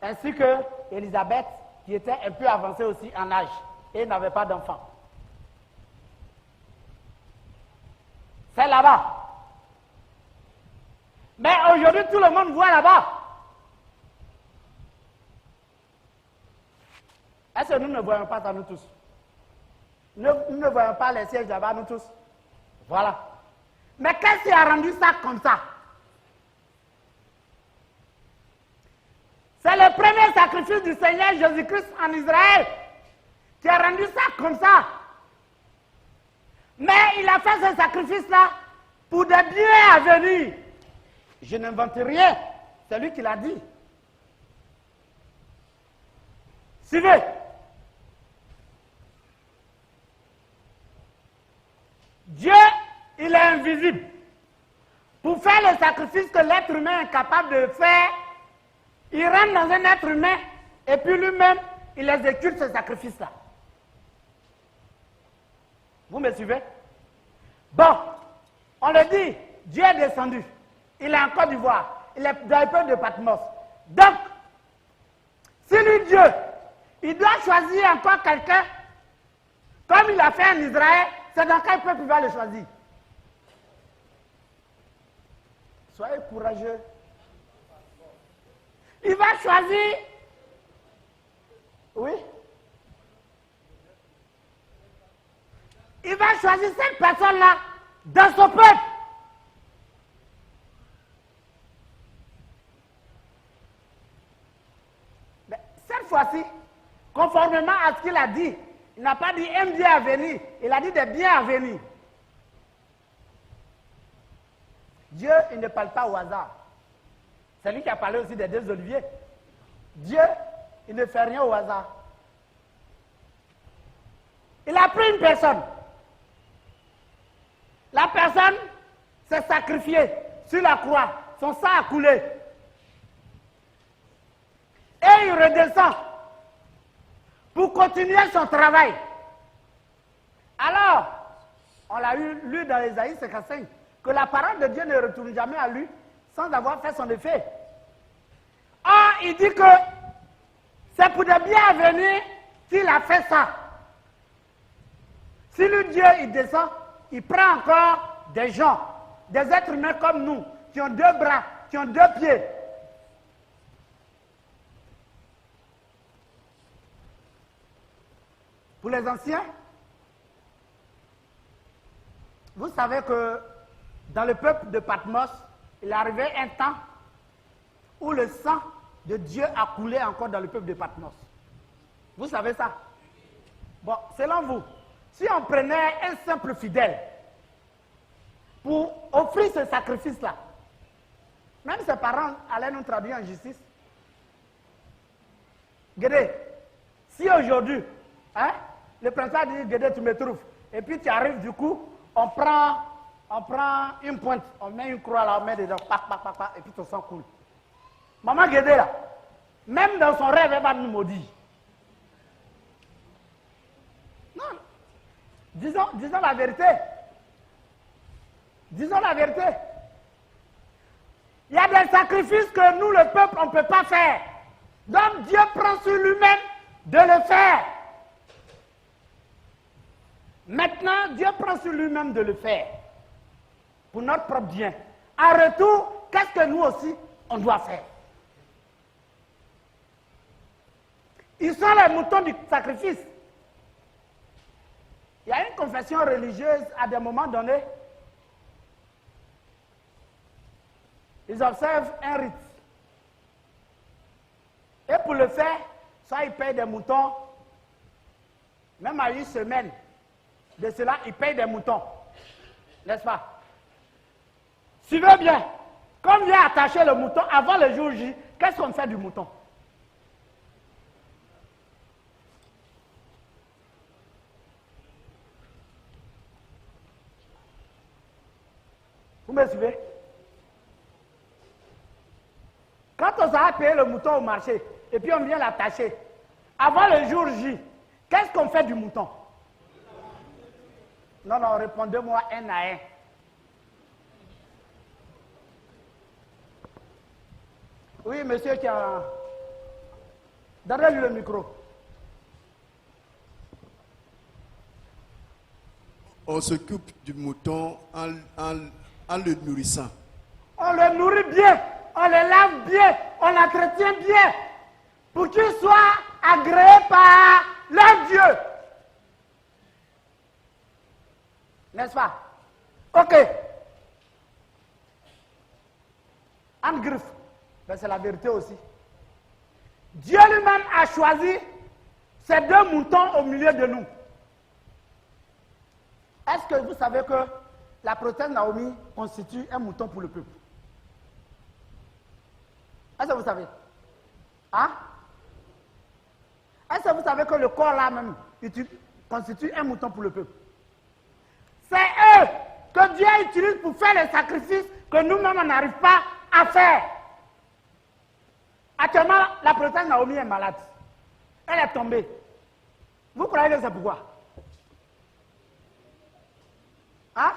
ainsi que Élisabeth, qui était un peu avancée aussi en âge, et n'avait pas d'enfant. C'est là-bas. Mais aujourd'hui, tout le monde voit là-bas. Est-ce que nous ne voyons pas ça, nous tous? Nous ne voyons pas les sièges là-bas, nous tous. Voilà. Mais qu'est-ce qui a rendu ça comme ça? C'est le premier sacrifice du Seigneur Jésus-Christ en Israël qui a rendu ça comme ça. Mais il a fait ce sacrifice-là pour des biens à venir. Je n'invente rien, c'est lui qui l'a dit. Suivez. Dieu, il est invisible. Pour faire le sacrifice que l'être humain est capable de faire, il rentre dans un être humain et puis lui-même, il exécute ce sacrifice-là. Vous me suivez? Bon, on le dit, Dieu est descendu. Il est en Côte d'Ivoire. Il est dans le peuple de Patmos. Donc, si lui, Dieu, il doit choisir encore quelqu'un, comme il a fait en Israël, c'est dans quel peuple il va le choisir? Soyez courageux. Il va choisir. Oui. Il va choisir cette personne-là dans son peuple. Mais cette fois-ci, conformément à ce qu'il a dit, il n'a pas dit un bien à venir, il a dit des biens à venir. Dieu, il ne parle pas au hasard. C'est lui qui a parlé aussi des deux oliviers. Dieu, il ne fait rien au hasard. Il a pris une personne. La personne s'est sacrifiée sur la croix. Son sang a coulé. Et il redescend pour continuer son travail. Alors, on l'a lu dans Ésaïe 55, que la parole de Dieu ne retourne jamais à lui sans avoir fait son effet. Or, il dit que c'est pour des biens à venir qu'il a fait ça. Si le Dieu, il descend, il prend encore des gens, des êtres humains comme nous, qui ont deux bras, qui ont deux pieds. Pour les anciens, vous savez que dans le peuple de Patmos, il arrivait un temps où le sang de Dieu a coulé encore dans le peuple de Patmos. Vous savez ça? Bon, selon vous, si on prenait un simple fidèle pour offrir ce sacrifice-là, même ses parents allaient nous traduire en justice. Guédé, si aujourd'hui, hein, le principal dit, Guédé, tu me trouves, et puis tu arrives du coup, on prend une pointe, on met une croix là, on met dedans, pac, pac, pac, pac, et puis ton sang coule. Maman Guédé là, même dans son rêve, elle va nous maudire. Non, disons la vérité. Disons la vérité. Il y a des sacrifices que nous, le peuple, on ne peut pas faire. Donc Dieu prend sur lui-même de le faire. Maintenant, Dieu prend sur lui-même de le faire. Pour notre propre bien. En retour, qu'est-ce que nous aussi, on doit faire? Ils sont les moutons du sacrifice. Il y a une confession religieuse à des moments donnés. Ils observent un rite. Et pour le faire, soit ils payent des moutons, même à une semaine de cela, ils payent des moutons. N'est-ce pas? Suivez bien. Comme vient attacher le mouton avant le jour J, qu'est-ce qu'on fait du mouton? Vous me suivez? Quand on a payé le mouton au marché, et puis on vient l'attacher, avant le jour J, qu'est-ce qu'on fait du mouton? Non, non, répondez-moi un à un. Oui, monsieur qui a... Donnez-lui le micro. On s'occupe du mouton en le nourrissant. On le nourrit bien, on le lave bien, on l'entretient bien, pour qu'il soit agréé par leur Dieu. N'est-ce pas? Ok. En griffe. Ben, c'est la vérité aussi. Dieu lui-même a choisi ces deux moutons au milieu de nous. Est-ce que vous savez que la prophète Naomi constitue un mouton pour le peuple? Est-ce que vous savez? Hein? Est-ce que vous savez que le corps là même constitue un mouton pour le peuple? C'est eux que Dieu utilise pour faire les sacrifices que nous-mêmes on n'arrive pas à faire. Actuellement, la prophète Naomi est malade. Elle est tombée. Vous croyez que c'est pourquoi? Hein?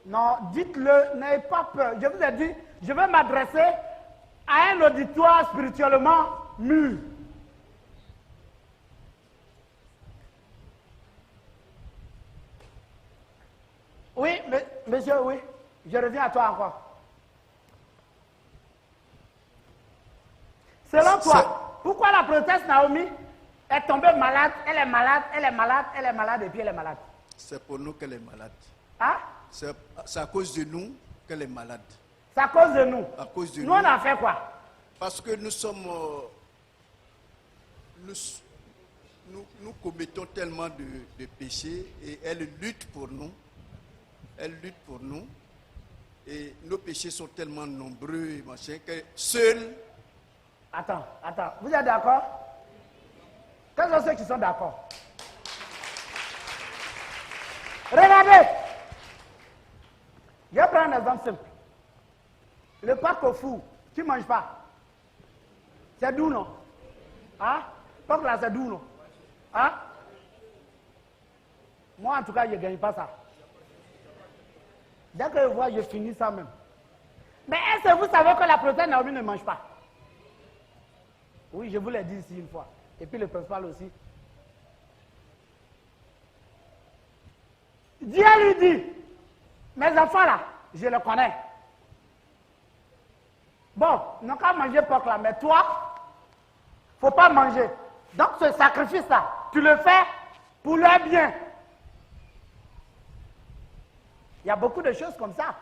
Non, dites-le, n'ayez pas peur. Je vous ai dit, je vais m'adresser à un auditoire spirituellement mûr. Oui, monsieur, oui. Je reviens à toi encore. Selon toi, pourquoi la princesse Naomi est tombée malade, elle est malade, elle est malade, elle est malade et puis elle est malade? C'est pour nous qu'elle est malade. Hein? C'est à cause de nous qu'elle est malade. C'est à cause de nous. À cause de nous, on a fait quoi? Parce que nous sommes... nous commettons tellement de péchés et elle lutte pour nous. Elle lutte pour nous. Et nos péchés sont tellement nombreux et machin que seul... Attends. Vous êtes d'accord? Quels sont ceux qui sont d'accord? Regardez. Je vais prendre un exemple simple. Le porc au four, tu ne manges pas. C'est doux, non? Hein? Porc là, c'est doux, non? Hein? Moi, en tout cas, je ne gagne pas ça. Dès que je vois, je finis ça même. Mais est-ce que vous savez que la protéine Naomi ne mange pas? Oui, je vous l'ai dit ici une fois. Et puis le principal aussi. Dieu lui dit, mes enfants là, je les connais. Bon, n'ont qu'à manger porc là, mais toi, il ne faut pas manger. Donc ce sacrifice-là, tu le fais pour leur bien. Il y a beaucoup de choses comme ça.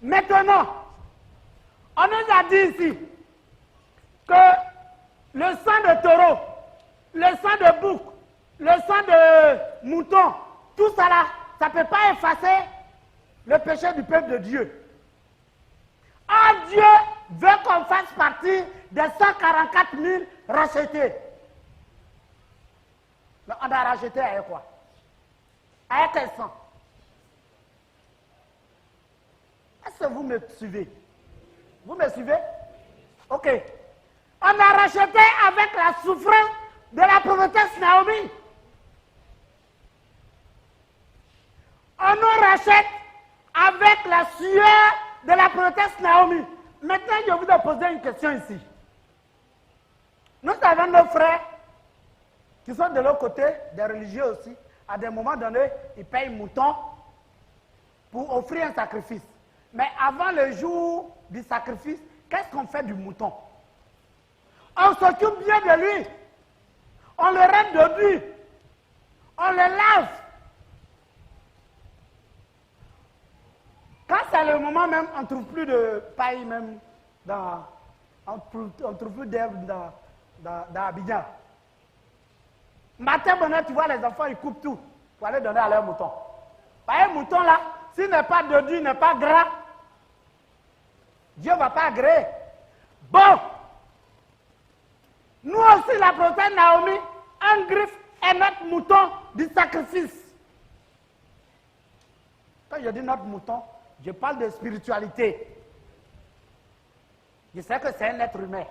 Maintenant, on nous a dit ici que le sang de taureau, le sang de bouc, le sang de mouton, tout ça là, ça ne peut pas effacer le péché du peuple de Dieu. Ah, Dieu veut qu'on fasse partie des 144 000 rachetés. Mais on a racheté avec quoi? Avec quel sang? Est-ce que vous me suivez? Vous me suivez? Ok. On a racheté avec la souffrance de la prophétesse Naomi. On nous rachète avec la sueur de la prophétesse Naomi. Maintenant, je voudrais poser une question ici. Nous avons nos frères qui sont de l'autre côté, des religieux aussi. À des moments donnés, ils payent mouton pour offrir un sacrifice. Mais avant le jour du sacrifice, qu'est-ce qu'on fait du mouton? On s'occupe bien de lui. On le règle de lui. On le lave. Quand c'est le moment même, on ne trouve plus de paille même dans... On ne trouve plus d'herbe dans Abidjan. Matin, bonheur, tu vois les enfants, ils coupent tout pour aller donner à leur mouton. Par un mouton là, s'il n'est pas dodu, il n'est pas gras, Dieu ne va pas agréer. Bon, nous aussi, la prophète Naomi, un griffe est notre mouton du sacrifice. Quand je dis notre mouton, je parle de spiritualité. Je sais que c'est un être humain.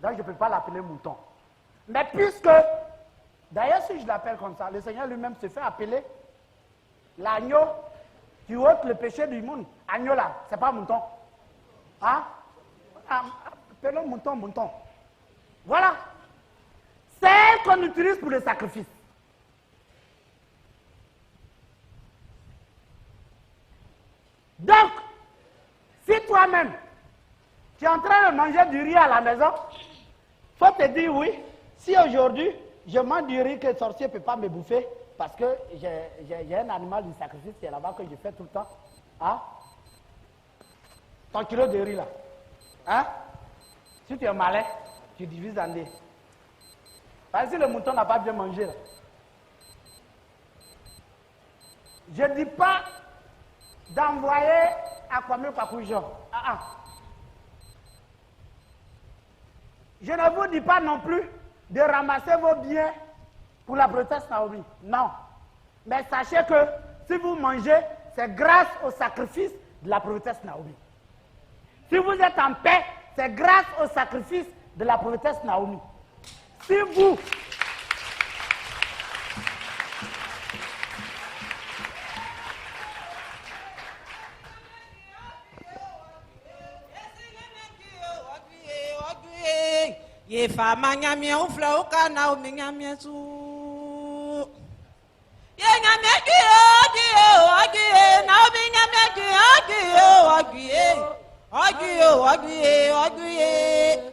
Donc je ne peux pas l'appeler mouton. Mais puisque, d'ailleurs si je l'appelle comme ça, le Seigneur lui-même se fait appeler l'agneau qui ôte le péché du monde. Agneau là, c'est pas mouton. Hein? Appelons mouton, mouton. Voilà. C'est elle qu'on utilise pour le sacrifice. Donc, si toi-même, tu es en train de manger du riz à la maison, il faut te dire oui, si aujourd'hui, je mange du riz que le sorcier ne peut pas me bouffer, parce que j'ai un animal du sacrifice qui est là-bas que je fais tout le temps. Hein? Ton kilo de riz là. Hein? Si tu es malin, tu divises en deux. Parce que le mouton n'a pas bien mangé là. Je ne dis pas d'envoyer à Kwame Kwakoujon. Je ne vous dis pas non plus de ramasser vos biens pour la prophétesse Naomi. Non. Mais sachez que si vous mangez, c'est grâce au sacrifice de la prophétesse Naomi. Si vous êtes en paix, c'est grâce au sacrifice de la prophétesse Naomi. Si vous... Ye fama nyamie ufla uka na umi nyamie su. Ye nyamie na umi nyamie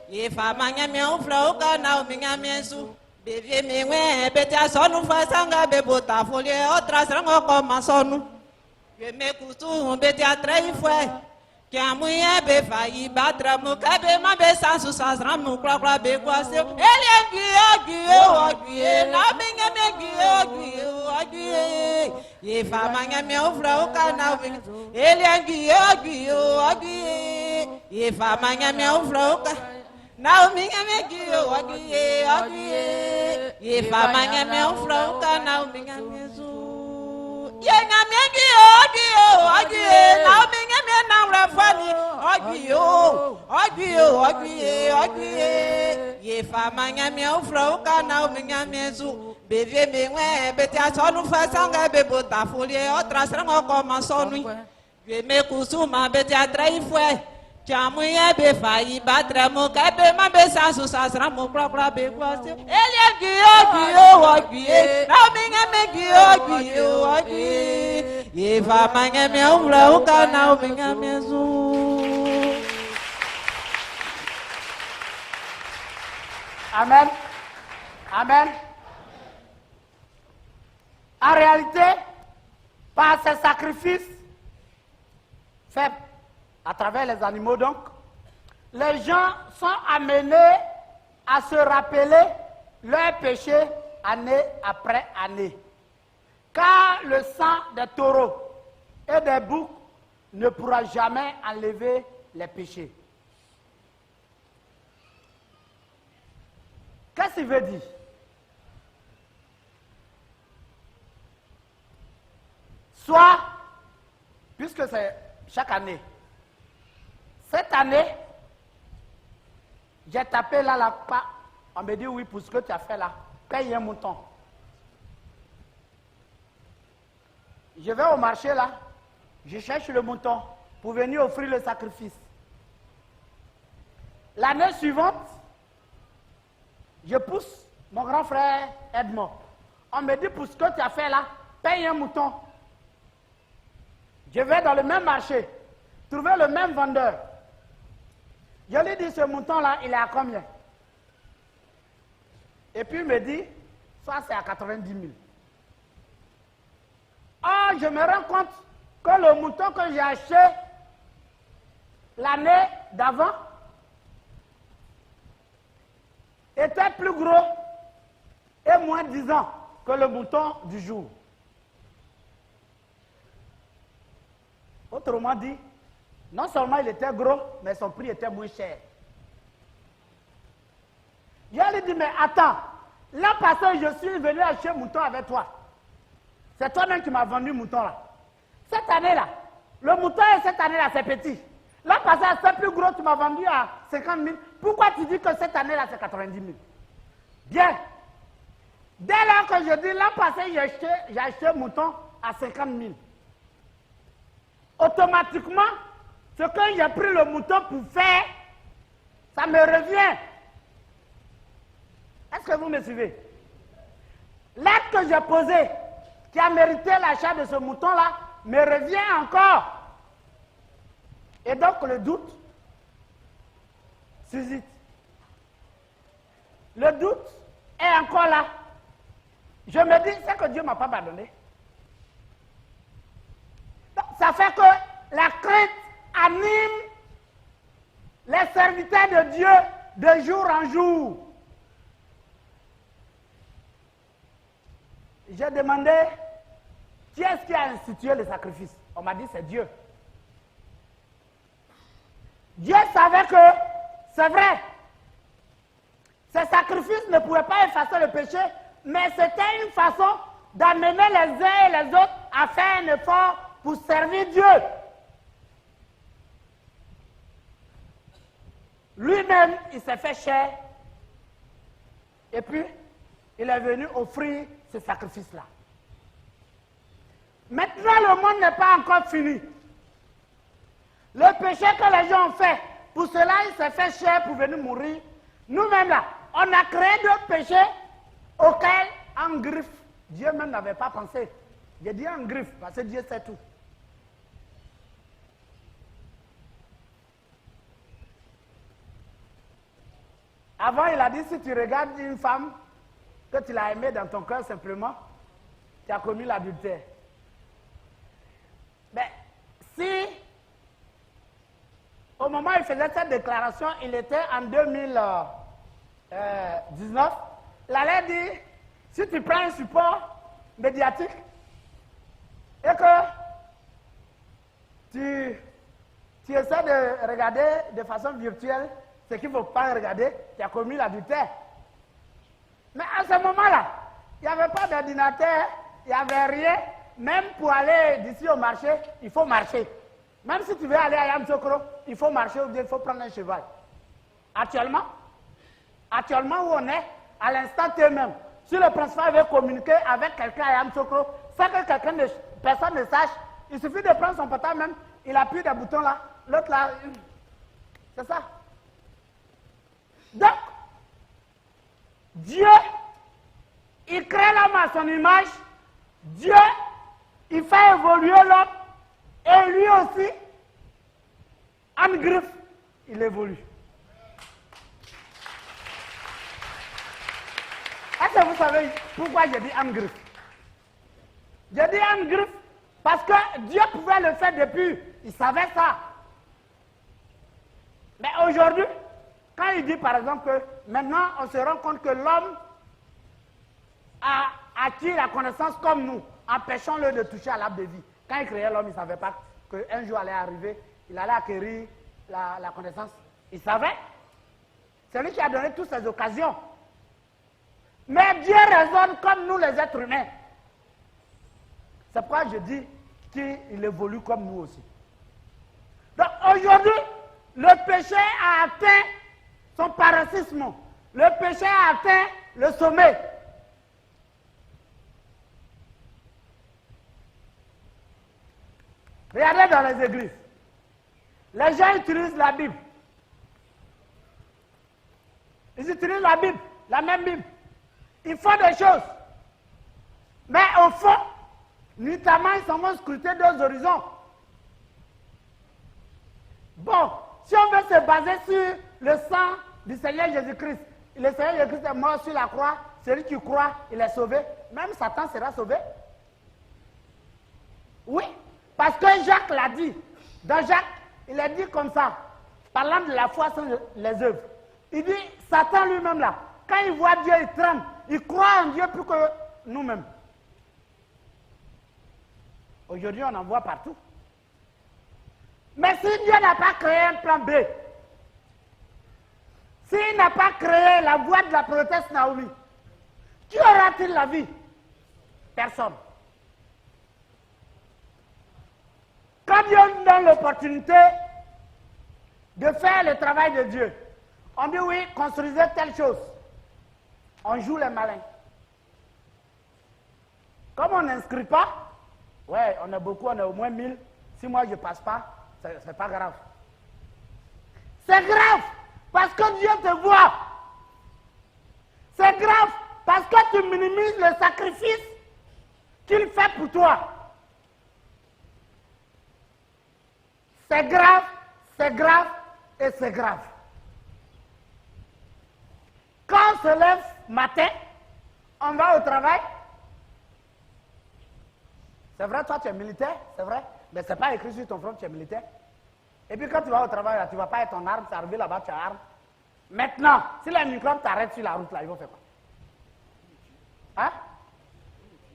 Ye fama nyamie ufla uka na umi nyamie su. Bevie miwe beti asonu fasanga bebota folie otra srango koma sonu. Ye me kusu beti atrei fue. Kiamuye be fayi batra mu kabe ma be sansu sasram mu kra be kwase eliangi ogie na binga me ogie ye fama nya me ofra o kana eliangi ogie ye fama nya me ofra o ka na binga me ogie ye fama nya me ofra o kana binga me zu ye nya me ogie na binga me na rafani ogie ye fama nya me ofra o kana binga me zu bevie me we beti asonu fasanga bebota folie otra srango koma sonu ye me kusuma beti atrai fue Chamuye be fayi batra mo kabe ma be sansu sasra mo kra be kwase eliangi ogie na minga me ogie ye fa manga me umra ukana minga mezu. Amen. Amen. En réalité, par ces sacrifices faits à travers les animaux, donc, les gens sont amenés à se rappeler leurs péchés année après année. Car le sang des taureaux et des boucs ne pourra jamais enlever les péchés. Qu'est-ce qu'il veut dire? Soit, puisque c'est chaque année, cette année, j'ai tapé là, on me dit oui, pour ce que tu as fait là, paye un mouton. Je vais au marché là, Je cherche le mouton pour venir offrir le sacrifice. L'année suivante, je pousse mon grand frère Edmond. On me dit, pour ce que tu as fait là, paye un mouton. Je vais dans le même marché, trouver le même vendeur. Je lui dis, ce mouton-là, il est à combien? Et puis il me dit, ça c'est à 90 000. Ah, je me rends compte que le mouton que j'ai acheté l'année d'avant était plus gros et moins disant que le mouton du jour. Autrement dit, non seulement il était gros, mais son prix était moins cher. Je lui dis, mais attends, l'an passé, je suis venu acheter un mouton avec toi. C'est toi-même qui m'as vendu le mouton là. Cette année-là, le mouton cette année-là, c'est petit. L'an passé, c'est plus gros, tu m'as vendu à 50 000. Pourquoi tu dis que cette année-là, c'est 90 000? Bien. Dès lors que je dis, l'an passé, j'ai acheté un mouton à 50 000. Automatiquement, ce que j'ai pris le mouton pour faire, ça me revient. Est-ce que vous me suivez? L'acte que j'ai posé, qui a mérité l'achat de ce mouton-là, me revient encore. Et donc le doute suscite. Le doute est encore là. Je me dis, c'est que Dieu ne m'a pas pardonné. Donc, ça fait que la crainte anime les serviteurs de Dieu de jour en jour. J'ai demandé, qui est-ce qui a institué le sacrifice? On m'a dit, c'est Dieu. Dieu savait que, c'est vrai, ce sacrifice ne pouvait pas effacer le péché, mais c'était une façon d'amener les uns et les autres à faire un effort pour servir Dieu. Lui-même, il s'est fait chair, et puis, il est venu offrir ce sacrifice-là. Maintenant, le monde n'est pas encore fini. Le péché que les gens ont fait, pour cela, il s'est fait chair pour venir mourir. Nous-mêmes, là, on a créé d'autres péchés auxquels, en griffe, Dieu même n'avait pas pensé. J'ai dit en griffe, parce que Dieu sait tout. Avant, il a dit, si tu regardes une femme, que tu l'as aimée dans ton cœur simplement, tu as commis l'adultère. Mais si, au moment où il faisait cette déclaration, il était en 2019, la loi dit, si tu prends un support médiatique et que tu essaies de regarder de façon virtuelle ce qu'il ne faut pas regarder, tu as commis l'adultère. Mais à ce moment-là, il n'y avait pas d'ordinateur, il n'y avait rien. Même pour aller d'ici au marché, il faut marcher. Même si tu veux aller à Yamoussoukro, il faut marcher ou bien il faut prendre un cheval. Actuellement où on est, à l'instant T même, si le principal veut communiquer avec quelqu'un à Yamoussoukro, sans que personne ne sache, il suffit de prendre son portable même, il appuie des boutons là, l'autre là, c'est ça. Donc, Dieu, il crée l'homme à son image. Dieu, il fait évoluer l'homme. Et lui aussi, en griffe, il évolue. Est-ce que vous savez pourquoi j'ai dit en griffe? J'ai dit en griffe parce que Dieu pouvait le faire depuis. Il savait ça. Mais aujourd'hui, quand il dit par exemple que maintenant on se rend compte que l'homme a acquis la connaissance comme nous, empêchons-le de toucher à l'arbre de vie. Quand il créait l'homme, il ne savait pas qu'un jour allait arriver, il allait acquérir la connaissance. Il savait. C'est lui qui a donné toutes ces occasions. Mais Dieu raisonne comme nous les êtres humains. C'est pourquoi je dis qu'il évolue comme nous aussi. Donc aujourd'hui, le péché a atteint son paroxysme. Le péché a atteint le sommet. Regardez dans les églises. Les gens utilisent la Bible. Ils utilisent la Bible, la même Bible. Ils font des choses. Mais au fond, notamment, ils s'en vont scruter deux horizons. Bon, si on veut se baser sur le sang du Seigneur Jésus-Christ, le Seigneur Jésus-Christ est mort sur la croix, celui qui croit, il est sauvé. Même Satan sera sauvé. Oui, parce que Jacques l'a dit. Dans Jacques, il a dit comme ça, parlant de la foi sans les œuvres. Il dit, Satan lui-même là, quand il voit Dieu, il tremble. Il croit en Dieu plus que nous-mêmes. Aujourd'hui, on en voit partout. Mais si Dieu n'a pas créé un plan B, s'il n'a pas créé la voie de la prophétesse Naomi, qui aura-t-il la vie? Personne. Quand Dieu nous donne l'opportunité de faire le travail de Dieu, on dit oui, construisez telle chose. On joue les malins. Comme on n'inscrit pas, ouais, on est beaucoup, on est au moins 1000. Si moi je ne passe pas, c'est pas grave. C'est grave parce que Dieu te voit. C'est grave parce que tu minimises le sacrifice qu'il fait pour toi. C'est grave et c'est grave. Quand on se lève matin, on va au travail. C'est vrai, toi tu es militaire, c'est vrai, mais c'est pas écrit sur ton front que tu es militaire. Et puis quand tu vas au travail, là, tu ne vas pas être en arme, tu es arrivé là-bas, tu as arme. Maintenant, si les microbes t'arrêtent sur la route, là, ils vont faire quoi? Hein?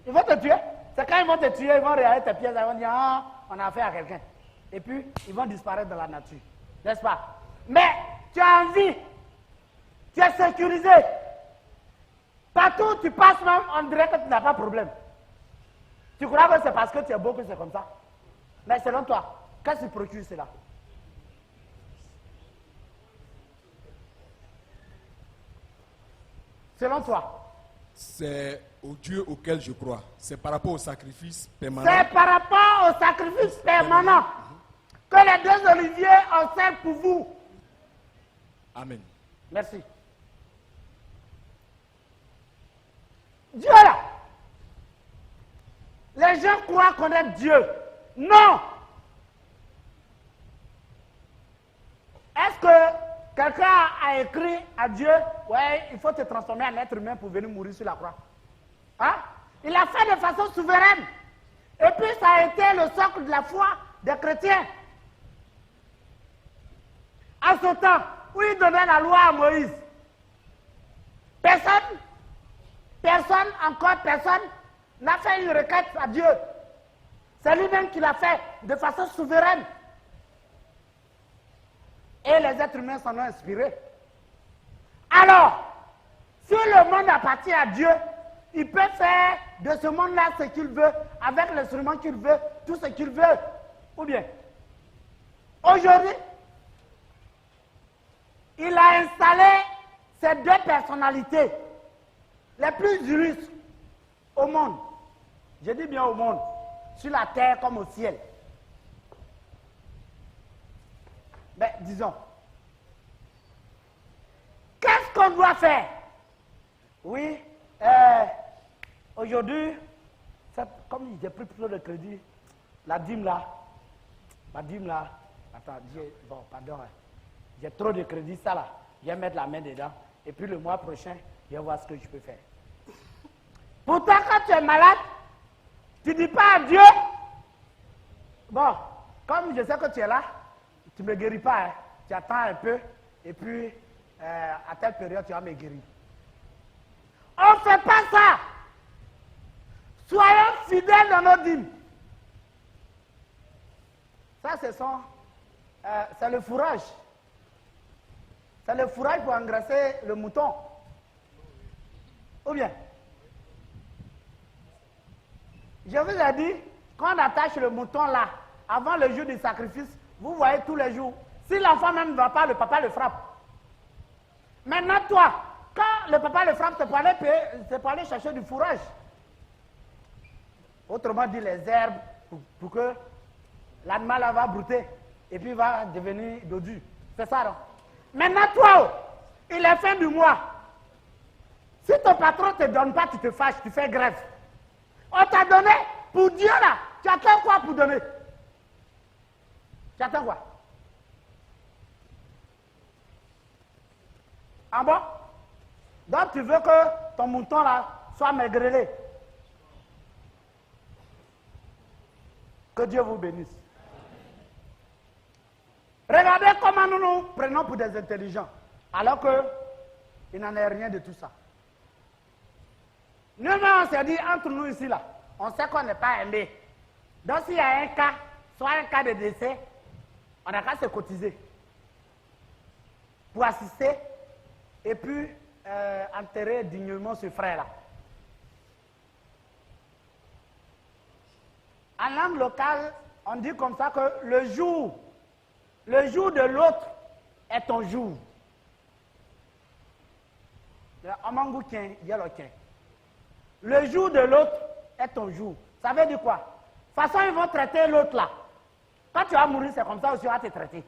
Ils vont te tuer. C'est quand ils vont te tuer, ils vont regarder tes pièces, ils vont dire, ah, on a affaire à quelqu'un. Et puis, ils vont disparaître dans la nature. N'est-ce pas? Mais tu as envie. Tu es sécurisé. Partout où tu passes même, on dirait que tu n'as pas de problème. Tu crois que c'est parce que tu es beau que c'est comme ça? Mais selon toi, qu'est-ce qui procure cela? Selon toi? C'est au Dieu auquel je crois. C'est par rapport au sacrifice permanent. C'est par rapport au sacrifice permanent que les deux oliviers en servent pour vous. Amen. Merci. Dieu là. Les gens croient connaître Dieu. Non. Est-ce que quelqu'un a écrit à Dieu, ouais, il faut te transformer en être humain pour venir mourir sur la croix? Hein? Il a fait de façon souveraine. Et puis ça a été le socle de la foi des chrétiens. À ce temps où il donnait la loi à Moïse, personne n'a fait une requête à Dieu. C'est lui-même qui l'a fait de façon souveraine. Et les êtres humains s'en ont inspirés. Alors, si le monde appartient à Dieu, il peut faire de ce monde-là ce qu'il veut, avec l'instrument qu'il veut, tout ce qu'il veut. Ou bien, aujourd'hui, il a installé ces deux personnalités les plus illustres au monde. Je dis bien au monde, sur la terre comme au ciel. Ben, disons, qu'est-ce qu'on doit faire? Oui, aujourd'hui, comme j'ai pris plus de crédit, la dîme là, attends, bon, pardon, j'ai trop de crédit, ça là, je vais mettre la main dedans, et puis le mois prochain, je vais voir ce que je peux faire. Pourtant, quand tu es malade, tu ne dis pas à Dieu, bon, comme je sais que tu es là, tu ne me guéris pas, hein. Tu attends un peu, et puis à telle période, tu vas me guérir. On ne fait pas ça. Soyons fidèles dans nos dîmes. Ça, c'est le fourrage. C'est le fourrage pour engraisser le mouton. Ou bien, je vous ai dit, quand on attache le mouton là, avant le jour du sacrifice, vous voyez tous les jours. Si l'enfant même ne va pas, le papa le frappe. Maintenant, toi, quand le papa le frappe, c'est pour aller chercher du fourrage. Autrement dit, les herbes, pour que l'animal va brouter et puis va devenir dodu. C'est ça, non? Maintenant, toi, il est fin du mois. Si ton patron ne te donne pas, tu te fâches, tu fais grève. On t'a donné pour Dieu là. Tu attends quoi pour donner? Tu attends quoi? Ah bon? Donc tu veux que ton mouton là soit maigrelé. Que Dieu vous bénisse. Regardez comment nous nous prenons pour des intelligents, alors qu'il n'en est rien de tout ça. Nous-mêmes, on s'est dit, entre nous ici, là, on sait qu'on n'est pas aimé. Donc s'il y a un cas, soit un cas de décès, on n'a qu'à se cotiser pour assister et puis enterrer dignement ce frère-là. En langue locale, on dit comme ça que le jour de l'autre est ton jour. Le jour de l'autre est ton jour. Ça veut dire quoi? De toute façon, ils vont traiter l'autre là. Quand tu vas mourir, c'est comme ça aussi, on va te traiter.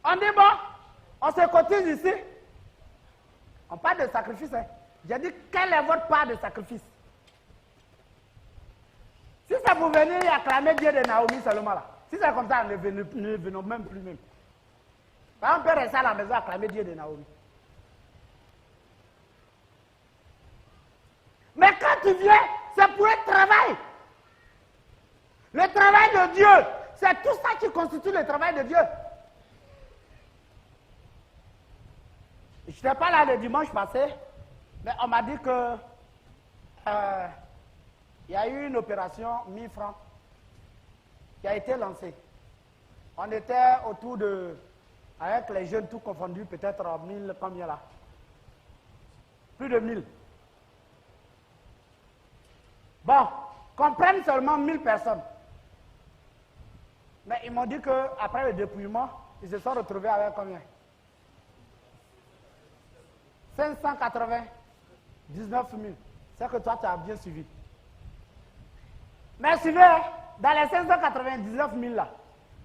On dit bon, on se cotise ici. On parle de sacrifice. Hein. J'ai dit, quelle est votre part de sacrifice? Si ça vous venez acclamer Dieu de Naomi seulement là, si c'est comme ça, ne venons même plus même. On peut rester à la maison acclamer Dieu de Naomi. Mais quand tu viens, c'est pour un travail. Le travail de Dieu, c'est tout ça qui constitue le travail de Dieu. Je n'étais pas là le dimanche passé, mais on m'a dit que il y a eu une opération 1000 francs qui a été lancée. On était autour de, avec les jeunes tout confondus, peut-être 1000, combien là? Plus de 1000. Bon, qu'on prenne seulement 1000 personnes. Mais ils m'ont dit qu'après le dépouillement, ils se sont retrouvés avec combien? 599 000. C'est que toi, tu as bien suivi. Mais suivez, dans les 599 000 là,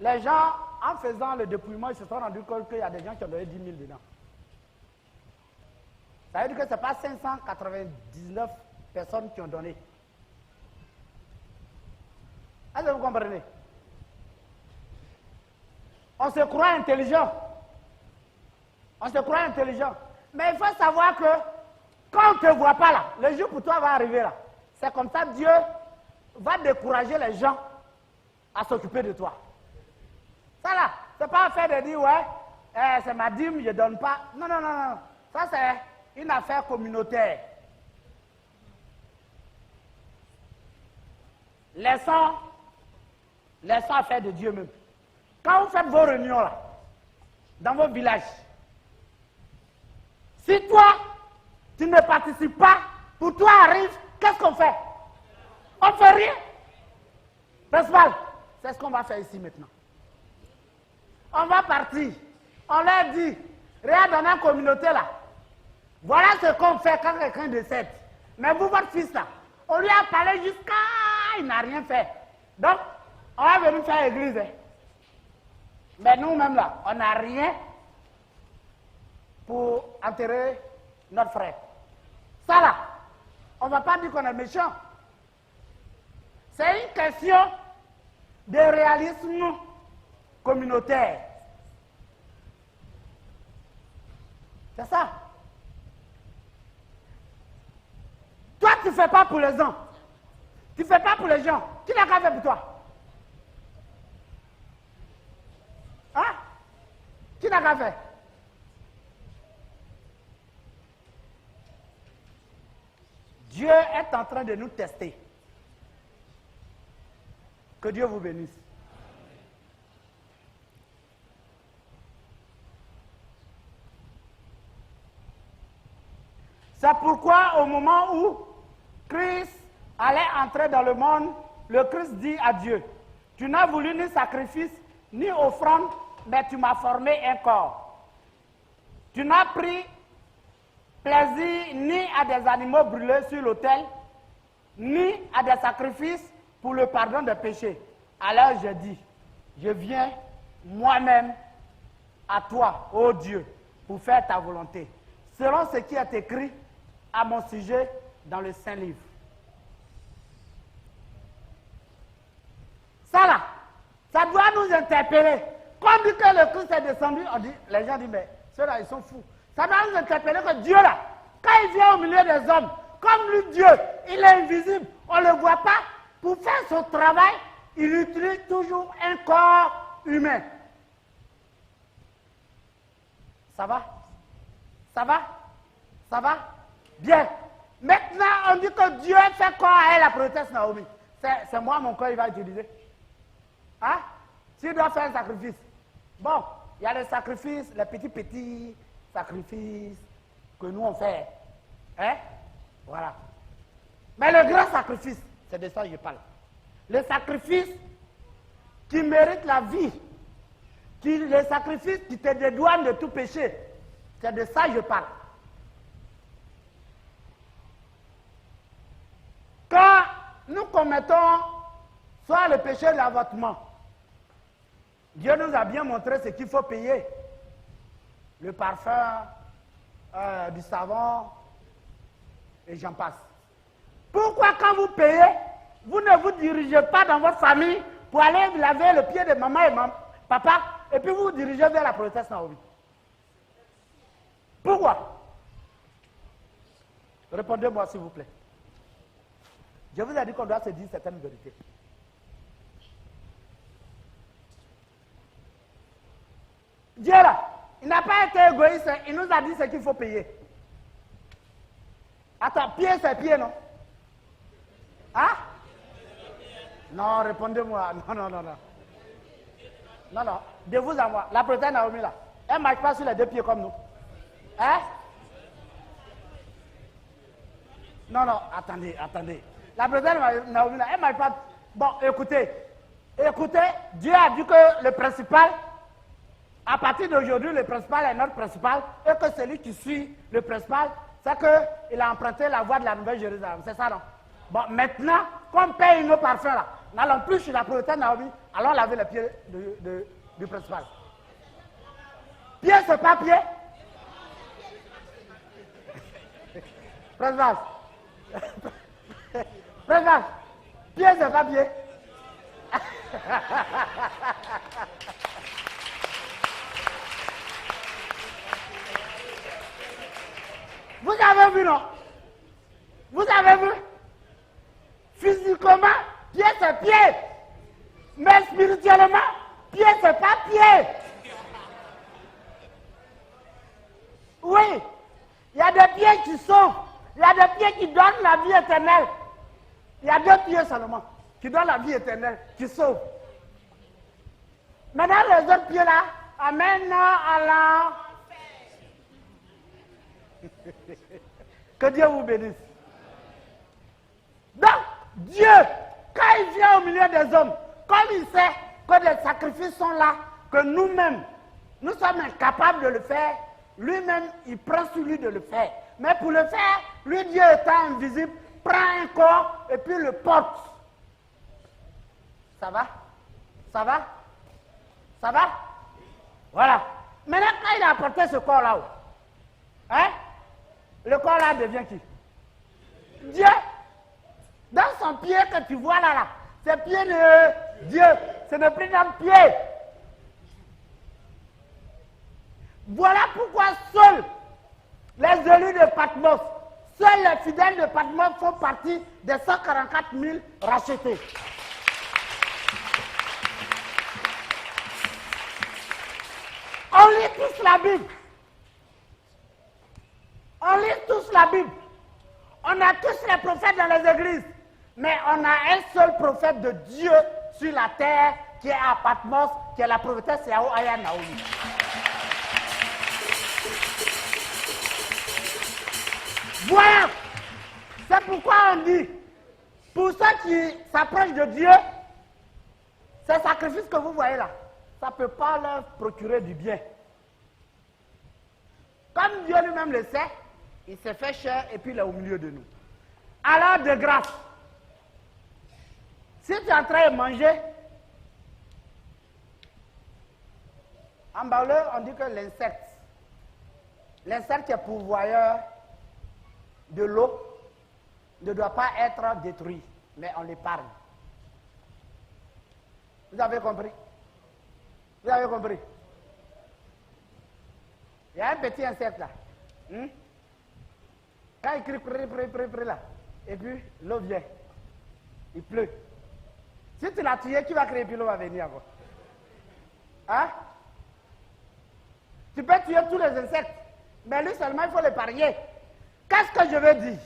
les gens, en faisant le dépouillement, ils se sont rendus compte qu'il y a des gens qui ont donné 10 000 dedans. Ça veut dire que ce n'est pas 599 personnes qui ont donné. Est-ce que vous comprenez? On se croit intelligent. On se croit intelligent. Mais il faut savoir que quand on ne te voit pas là, le jour pour toi va arriver là. C'est comme ça que Dieu va décourager les gens à s'occuper de toi. Ça là, c'est pas affaire de dire ouais, c'est ma dîme, je ne donne pas. Non, non, non, non. Ça c'est une affaire communautaire. Laissons affaire de Dieu même. Quand vous faites vos réunions là, dans vos villages, si toi, tu ne participes pas, pour toi arrive, qu'est-ce qu'on fait? On ne fait rien. Principal, c'est ce qu'on va faire ici maintenant. On va partir. On leur dit, regarde dans la communauté là, voilà ce qu'on fait quand quelqu'un décède. Mais vous, votre fils là, on lui a parlé jusqu'à... il n'a rien fait. Donc, on va venir faire l'église. Hein. Mais nous-mêmes là, on n'a rien pour enterrer notre frère. Ça là, on ne va pas dire qu'on est méchant. C'est une question de réalisme communautaire. C'est ça. Toi, tu ne fais pas pour les gens. Tu ne fais pas pour les gens. Qui n'a qu'à faire pour toi? Hein? Qui n'a qu'à faire? Dieu est en train de nous tester. Que Dieu vous bénisse. C'est pourquoi au moment où Christ allait entrer dans le monde, le Christ dit à Dieu, tu n'as voulu ni sacrifice, ni offrande, mais tu m'as formé un corps. Tu n'as pris plaisir ni à des animaux brûlés sur l'autel, ni à des sacrifices pour le pardon des péchés. Alors je dis, je viens moi-même à toi, ô Dieu, pour faire ta volonté, selon ce qui est écrit à mon sujet dans le Saint-Livre. Ça là, ça doit nous interpeller. Comme dit que le Christ est descendu, les gens disent, mais ceux-là, ils sont fous. Ça doit nous interpeller que Dieu là, quand il vient au milieu des hommes, comme lui, Dieu, il est invisible, on ne le voit pas, pour faire son travail, il utilise toujours un corps humain. Ça va? Ça va? Ça va? Bien. Maintenant, on dit que Dieu fait quoi à elle, la prophétesse Naomi? C'est moi, mon corps, il va utiliser. Hein? S'il doit faire un sacrifice. Bon, il y a les sacrifices, les petits sacrifices que nous on fait. Hein? Voilà. Mais le grand sacrifice, c'est de ça que je parle. Le sacrifice qui mérite la vie, le sacrifice qui te dédouane de tout péché, c'est de ça que je parle. Quand nous commettons soit le péché de l'avortement, Dieu nous a bien montré ce qu'il faut payer. Le parfum, du savon, et j'en passe. Pourquoi quand vous payez, vous ne vous dirigez pas dans votre famille pour aller laver le pied de maman et papa, et puis vous vous dirigez vers la prophétesse Naomi? Pourquoi? Répondez-moi s'il vous plaît. Je vous ai dit qu'on doit se dire certaines vérités. Dieu là, il n'a pas été égoïste, il nous a dit ce qu'il faut payer. Attends, pied c'est pied, non? Hein? Non, répondez-moi. Non. Non, de vous à moi. La prophétesse Naomi là, elle ne marche pas sur les deux pieds comme nous. Hein? Non, attendez. La prophétesse Naomi là, elle ne marche pas. Bon, écoutez, Dieu a dit que le principal, à partir d'aujourd'hui, le principal est notre principal, et que celui qui suit le principal, c'est qu'il a emprunté la voie de la Nouvelle Jérusalem. C'est ça, non? Bon, maintenant, qu'on paye nos parfums là, n'allons plus chez la prophétesse Naomi, allons laver les pieds du principal. Pied, c'est pas pied? Principal. Pied, c'est pas pied? Vous avez vu, non? Vous avez vu? Physiquement, pied c'est pied. Mais spirituellement, pied c'est pas pied. Oui, il y a des pieds qui sauvent. Il y a des pieds qui donnent la vie éternelle. Il y a 2 pieds seulement qui donnent la vie éternelle, qui sauvent. Maintenant, les autres pieds là, amènent à la... Que Dieu vous bénisse. Donc, Dieu, quand il vient au milieu des hommes, comme il sait que des sacrifices sont là, que nous-mêmes, nous sommes incapables de le faire, lui-même, il prend sur lui de le faire. Mais pour le faire, lui, Dieu étant invisible, prend un corps et puis le porte. Ça va? Ça va? Ça va? Voilà. Maintenant, quand il a apporté ce corps là-haut, hein? Le corps là devient qui? Dieu. Dans son pied que tu vois là, c'est pied de Dieu. Ce n'est plus notre pied. Voilà pourquoi seuls les élus de Patmos, seuls les fidèles de Patmos font partie des 144 000 rachetés. On lit tous la Bible. On lit tous la Bible. On a tous les prophètes dans les églises. Mais on a un seul prophète de Dieu sur la terre qui est à Patmos, qui est la prophétesse Yahweh Aya Naomi. Voilà. C'est pourquoi on dit, pour ceux qui s'approchent de Dieu, ces sacrifices que vous voyez là, ça ne peut pas leur procurer du bien. Comme Dieu lui-même le sait, il s'est fait chair et puis il est au milieu de nous. Alors de grâce, si tu es en train de manger, En Baoulé, on dit que l'insecte qui est pourvoyeur de l'eau ne doit pas être détruit, mais on l'épargne. Vous avez compris? Vous avez compris? Il y a un petit insecte là. Quand il crie, pré là, et puis l'eau vient, il pleut. Si tu l'as tué, qui va crier, puis l'eau va venir encore. Hein? Tu peux tuer tous les insectes, mais lui seulement, il faut l'épargner. Qu'est-ce que je veux dire?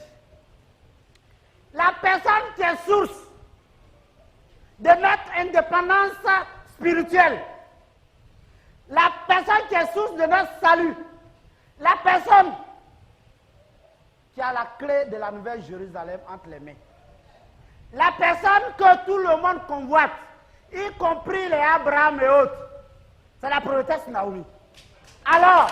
La personne qui est source de notre indépendance spirituelle, la personne qui est source de notre salut, la personne qui a la clé de la nouvelle Jérusalem entre les mains, la personne que tout le monde convoite, y compris les Abraham et autres, c'est la prophétesse Naomi. Alors,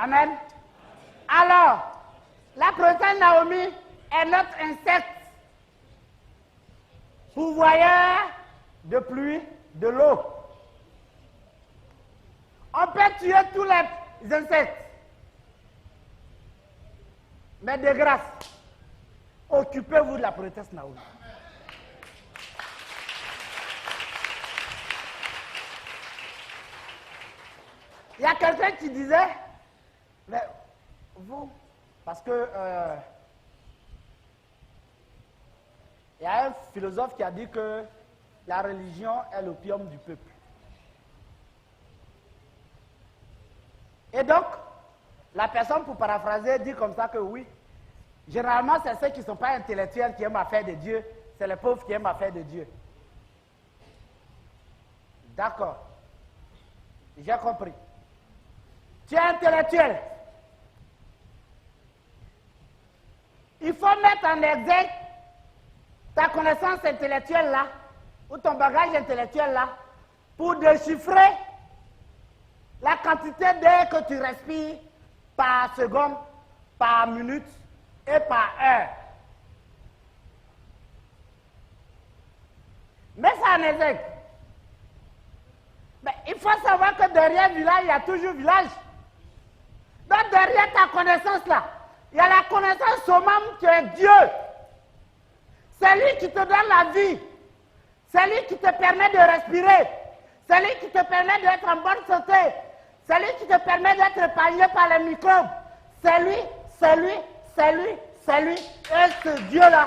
amen. Alors, la prophétesse Naomi est notre insecte pourvoyeur de pluie, de l'eau. On peut tuer tous les insectes. Mais de grâce, occupez-vous de la prophétesse Naomi. Il y a quelqu'un qui disait, mais vous, parce que il y a un philosophe qui a dit que la religion est l'opium du peuple. Et donc, la personne, pour paraphraser, dit comme ça que oui, généralement, c'est ceux qui ne sont pas intellectuels qui aiment la faire de Dieu, c'est les pauvres qui aiment la faire de Dieu. D'accord. J'ai compris. Tu es intellectuel. Il faut mettre en exergue ta connaissance intellectuelle là, ou ton bagage intellectuel là, pour déchiffrer la quantité d'air que tu respires par seconde, par minute et par heure. Mais ça en exergue. Mais il faut savoir que derrière village, il y a toujours village. Donc derrière ta connaissance là, il y a la connaissance summum qui est Dieu. C'est lui qui te donne la vie. C'est lui qui te permet de respirer. C'est lui qui te permet d'être en bonne santé. C'est lui qui te permet d'être épargné par les microbes. C'est lui, c'est lui, c'est lui, c'est lui. Et ce Dieu-là.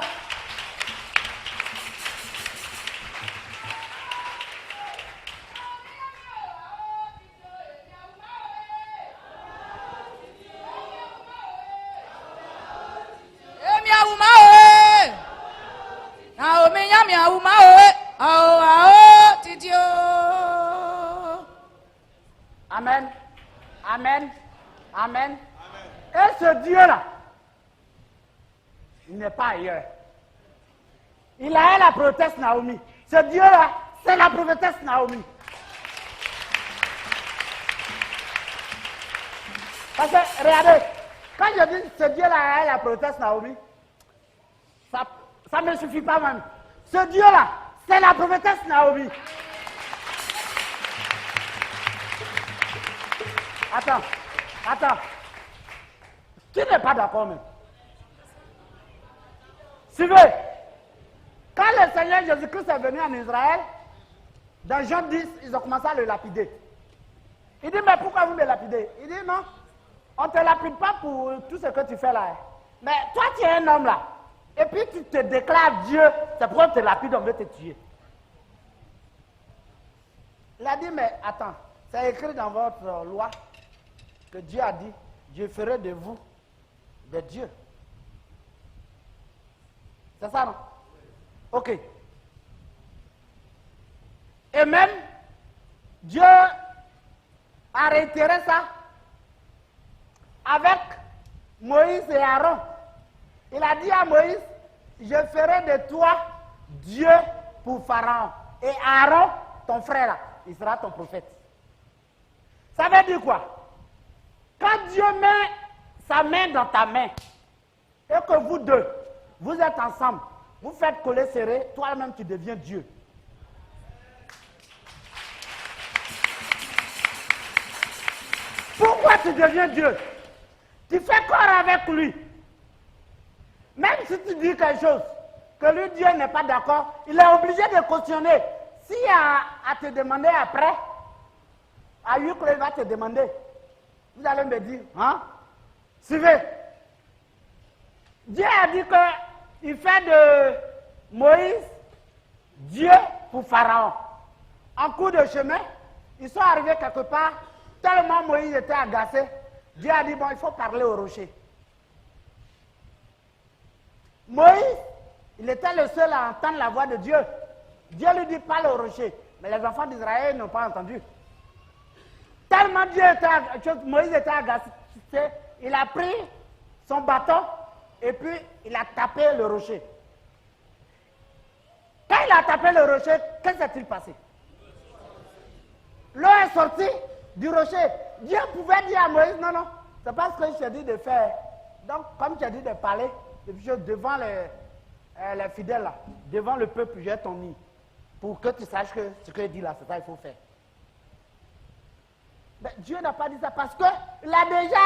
Amen. Amen. Amen. Et ce Dieu-là, il n'est pas ailleurs. Il a la prophétesse Naomi. Ce Dieu-là, c'est la prophétesse Naomi. Parce que, regardez, quand je dis ce Dieu-là a la prophétesse Naomi, ça ne me suffit pas même. Ce Dieu-là, c'est la prophétesse Naomi. Attends. Qui n'est pas d'accord même? Suivez. Quand le Seigneur Jésus-Christ est venu en Israël, dans Jean 10, ils ont commencé à le lapider. Il dit, mais pourquoi vous me lapidez? Il dit, non, on ne te lapide pas pour tout ce que tu fais là. Mais toi, tu es un homme là. Et puis tu te déclares Dieu, c'est pourquoi on te lapide, on veut te tuer. Il a dit, mais attends, c'est écrit dans votre loi que Dieu a dit, je ferai de vous des dieux. C'est ça, non? Ok. Et même, Dieu a réitéré ça avec Moïse et Aaron. Il a dit à Moïse, je ferai de toi Dieu pour Pharaon. Et Aaron, ton frère là, il sera ton prophète. Ça veut dire quoi? Quand Dieu met sa main dans ta main, et que vous deux, vous êtes ensemble, vous faites coller serré, toi-même tu deviens Dieu. Pourquoi tu deviens Dieu? Tu fais corps avec lui. Même si tu dis quelque chose, que lui, Dieu n'est pas d'accord, il est obligé de cautionner. S'il y a à te demander après, à lui, il va te demander. Vous allez me dire, hein? Suivez. Dieu a dit qu'il fait de Moïse Dieu pour Pharaon. En cours de chemin, ils sont arrivés quelque part, tellement Moïse était agacé, Dieu a dit, bon, il faut parler au rocher. Moïse, il était le seul à entendre la voix de Dieu. Dieu lui dit, parle au rocher. Mais les enfants d'Israël n'ont pas entendu. Tellement Moïse était agacé, il a pris son bâton et puis il a tapé le rocher. Quand il a tapé le rocher, qu'est-ce qui s'est-il passé? L'eau est sortie du rocher. Dieu pouvait dire à Moïse, non, non, c'est pas ce que je t'ai dit de faire. Donc, comme tu as dit de parler, devant les fidèles, là, devant le peuple, j'ai ton nid. Pour que tu saches que ce qu'il dit là, c'est ça qu'il faut faire. Mais Dieu n'a pas dit ça parce qu'il a déjà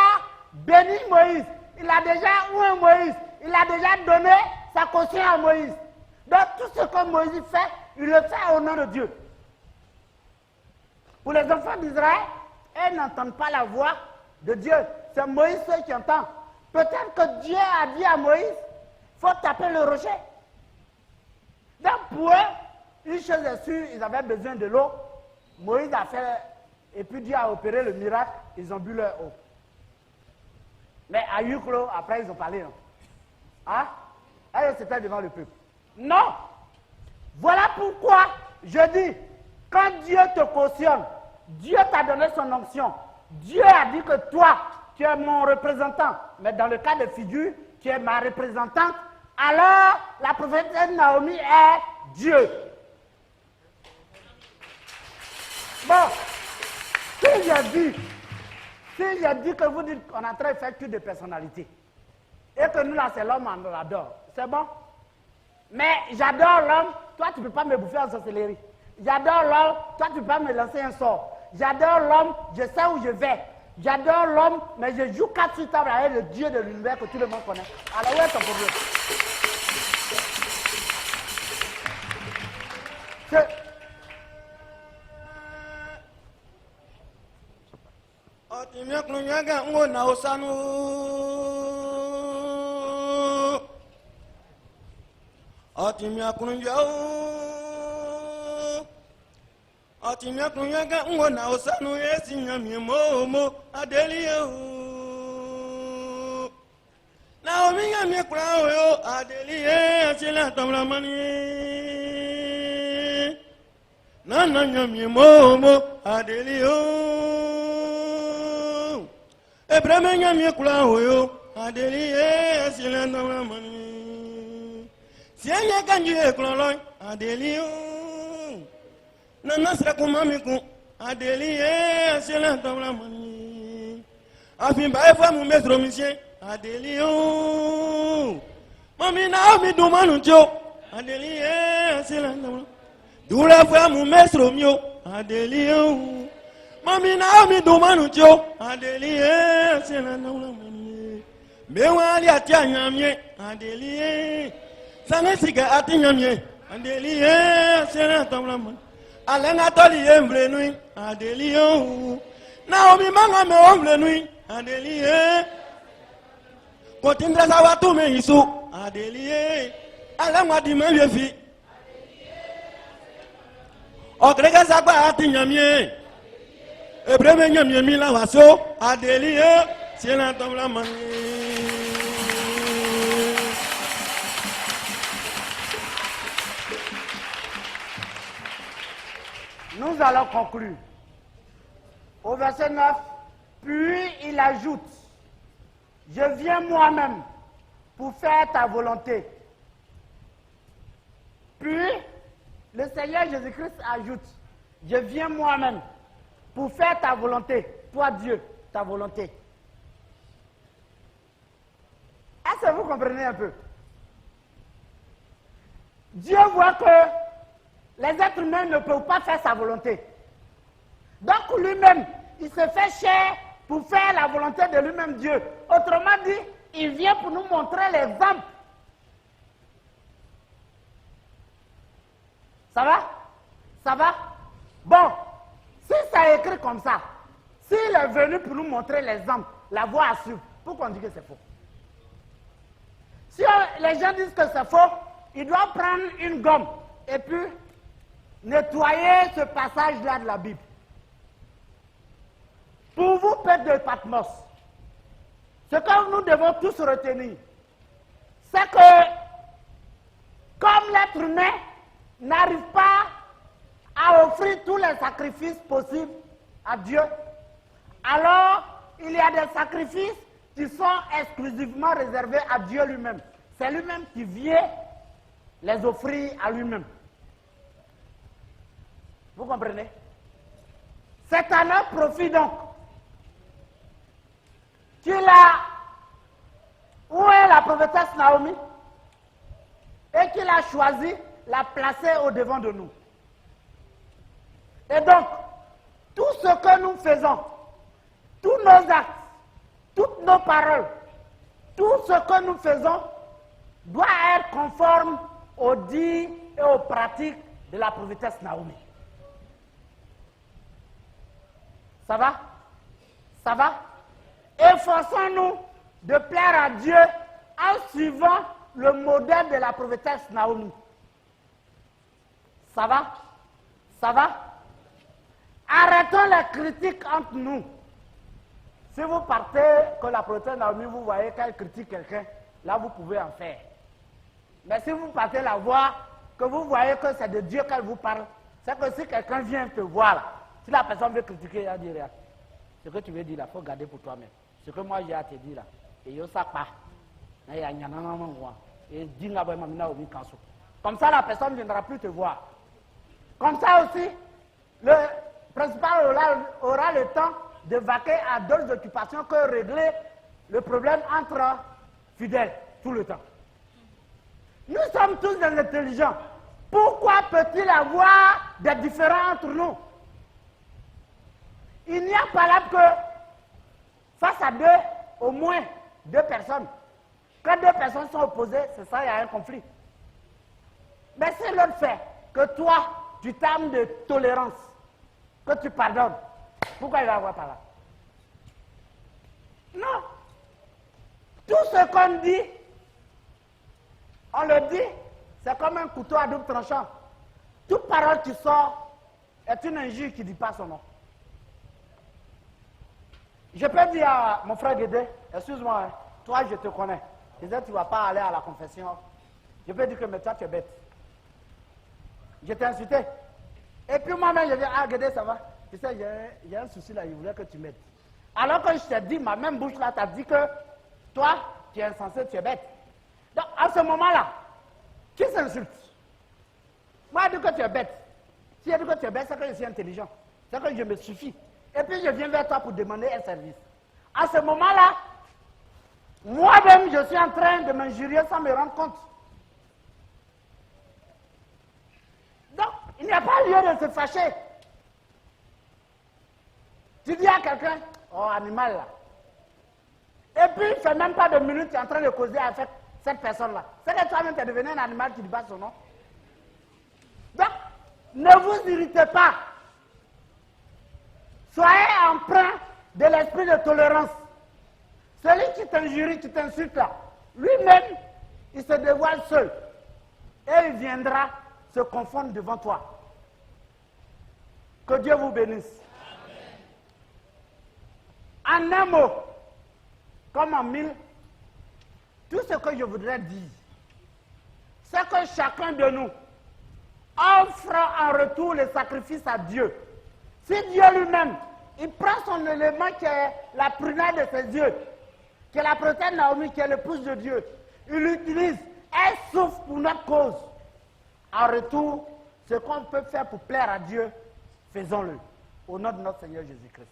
béni Moïse. Il a déjà oué Moïse. Il a déjà donné sa caution à Moïse. Donc tout ce que Moïse fait, il le fait au nom de Dieu. Pour les enfants d'Israël, ils n'entendent pas la voix de Dieu. C'est Moïse seul qui entend. Peut-être que Dieu a dit à Moïse, il faut taper le rocher. Donc pour eux, une chose est sûre, ils avaient besoin de l'eau. Moïse a fait, et puis Dieu a opéré le miracle, ils ont bu leur eau. Mais à huis clos, après ils ont parlé. Non? Hein? Alors c'était devant le peuple. Non! Voilà pourquoi je dis, quand Dieu te cautionne, Dieu t'a donné son onction. Dieu a dit que toi, tu es mon représentant. Mais dans le cas de figure, tu es ma représentante. Alors, la prophétesse Naomi est Dieu. Bon, si j'ai dit que vous dites qu'on est en train de faire toute de personnalité, et que nous là, c'est l'homme, on l'adore, c'est bon? Mais j'adore l'homme, toi tu ne peux pas me bouffer en sorcellerie. J'adore l'homme, toi tu ne peux pas me lancer un sort. J'adore l'homme, je sais où je vais. J'adore l'homme, mais je joue 4 sur table avec le Dieu de l'univers que tout le monde connaît. Alors où est ton problème? Atimia kunjau Atimia kunyaga ngona osanu yesinya mimo adelio Na ominya mi kwao yo adelie achila tamlamani Nana nyamimo adelio Ebreme nyami kwao yo adelie achila tamlamani Si enya kanji ekloloi adelio Nana sera kumamiku adelie asela tawla mani Afimba efa mu mesro misien adelio Mami na mi dumanu jo adelie asela tawla Dura fa mu mesro mio adelio Mami na mi dumanu jo adelie asela tawla mani Mewali atianya mie adelie Sanesiga atinyamye adelie asela tawla mani Alenga toli embre nui adelio Naomi manga me ombre nui adelie Kotindra sawatu me isu adelie Alenga di me yefi Okrega sagba atinyamye Ebreme nyamye mi la waso adelie Siena tomla mani Nous allons conclure. Au verset 9, puis il ajoute, je viens moi-même pour faire ta volonté. Puis, le Seigneur Jésus-Christ ajoute, je viens moi-même pour faire ta volonté. Toi, Dieu, ta volonté. Est-ce que vous comprenez un peu? Dieu voit que les êtres humains ne peuvent pas faire sa volonté. Donc lui-même, il se fait chair pour faire la volonté de lui-même Dieu. Autrement dit, il vient pour nous montrer l'exemple. Ça va? Ça va? Bon, si ça est écrit comme ça, s'il est venu pour nous montrer l'exemple, la voie à suivre, pourquoi on dit que c'est faux? Si les gens disent que c'est faux, ils doivent prendre une gomme et puis nettoyer ce passage-là de la Bible. Pour vous, peuple de Patmos, ce que nous devons tous retenir, c'est que comme l'être humain n'arrive pas à offrir tous les sacrifices possibles à Dieu, alors il y a des sacrifices qui sont exclusivement réservés à Dieu lui-même. C'est lui-même qui vient les offrir à lui-même. Vous comprenez? C'est à notre profit donc où est la prophétesse Naomi et qu'il a choisi la placer au devant de nous. Et donc, tout ce que nous faisons, tous nos actes, toutes nos paroles, tout ce que nous faisons doit être conforme aux dits et aux pratiques de la prophétesse Naomi. Ça va? Ça va? Efforçons-nous de plaire à Dieu en suivant le modèle de la prophétesse Naomi. Ça va? Ça va? Arrêtons les critiques entre nous. Si vous partez que la prophétesse Naomi, vous voyez qu'elle critique quelqu'un, là vous pouvez en faire. Mais si vous partez la voie, que vous voyez que c'est de Dieu qu'elle vous parle, c'est que si quelqu'un vient te voir, là, si la personne veut critiquer, il va dire rien. Ce que tu veux dire là, il faut garder pour toi-même. Ce que moi j'ai à te dire là, et yo ça pas. Comme ça, la personne ne viendra plus te voir. Comme ça aussi, le principal aura le temps de vaquer à d'autres occupations que régler le problème entre fidèles tout le temps. Nous sommes tous des intelligents. Pourquoi peut-il avoir des différends entre nous? Il n'y a pas là que face à au moins deux personnes. Quand deux personnes sont opposées, c'est ça, il y a un conflit. Mais c'est l'autre fait que toi, tu t'armes de tolérance, que tu pardonnes. Pourquoi il va avoir par là? Non. Tout ce qu'on dit, on le dit, c'est comme un couteau à double tranchant. Toute parole qui sort est une injure qui ne dit pas son nom. Je peux dire à mon frère Guédé, excuse-moi, hein, toi je te connais. Je disais, tu ne vas pas aller à la confession. Je peux dire que mais toi tu es bête. Je t'ai insulté. Et puis moi-même je dis, ah Guédé ça va. Tu sais, il y a un souci là, il voulait que tu m'aides. Alors que je t'ai dit, ma même bouche là t'a dit que toi, tu es insensé, tu es bête. Donc à ce moment-là, qui s'insulte? Moi je dis que tu es bête. Si je dis que tu es bête, c'est que je suis intelligent. C'est que je me suffis. Et puis je viens vers toi pour demander un service. À ce moment-là, moi-même, je suis en train de m'injurier sans me rendre compte. Donc, il n'y a pas lieu de se fâcher. Tu dis à quelqu'un, oh, animal là. Et puis, il ne fait même pas de minutes, tu es en train de causer avec cette personne-là. C'est que toi-même, tu es devenu un animal qui dit pas son nom. Donc, ne vous irritez pas. Soyez empreint de l'esprit de tolérance. Celui qui t'injurie, qui t'insulte là, lui-même, il se dévoile seul. Et il viendra se confondre devant toi. Que Dieu vous bénisse. Amen. En un mot, comme en mille, tout ce que je voudrais dire, c'est que chacun de nous offre en retour le sacrifice à Dieu, si Dieu lui-même, il prend son élément qui est la prunelle de ses yeux, qui est la protéine Naomi, qui est l'épouse de Dieu, il l'utilise, elle souffre pour notre cause. En retour, ce qu'on peut faire pour plaire à Dieu, faisons-le. Au nom de notre Seigneur Jésus-Christ.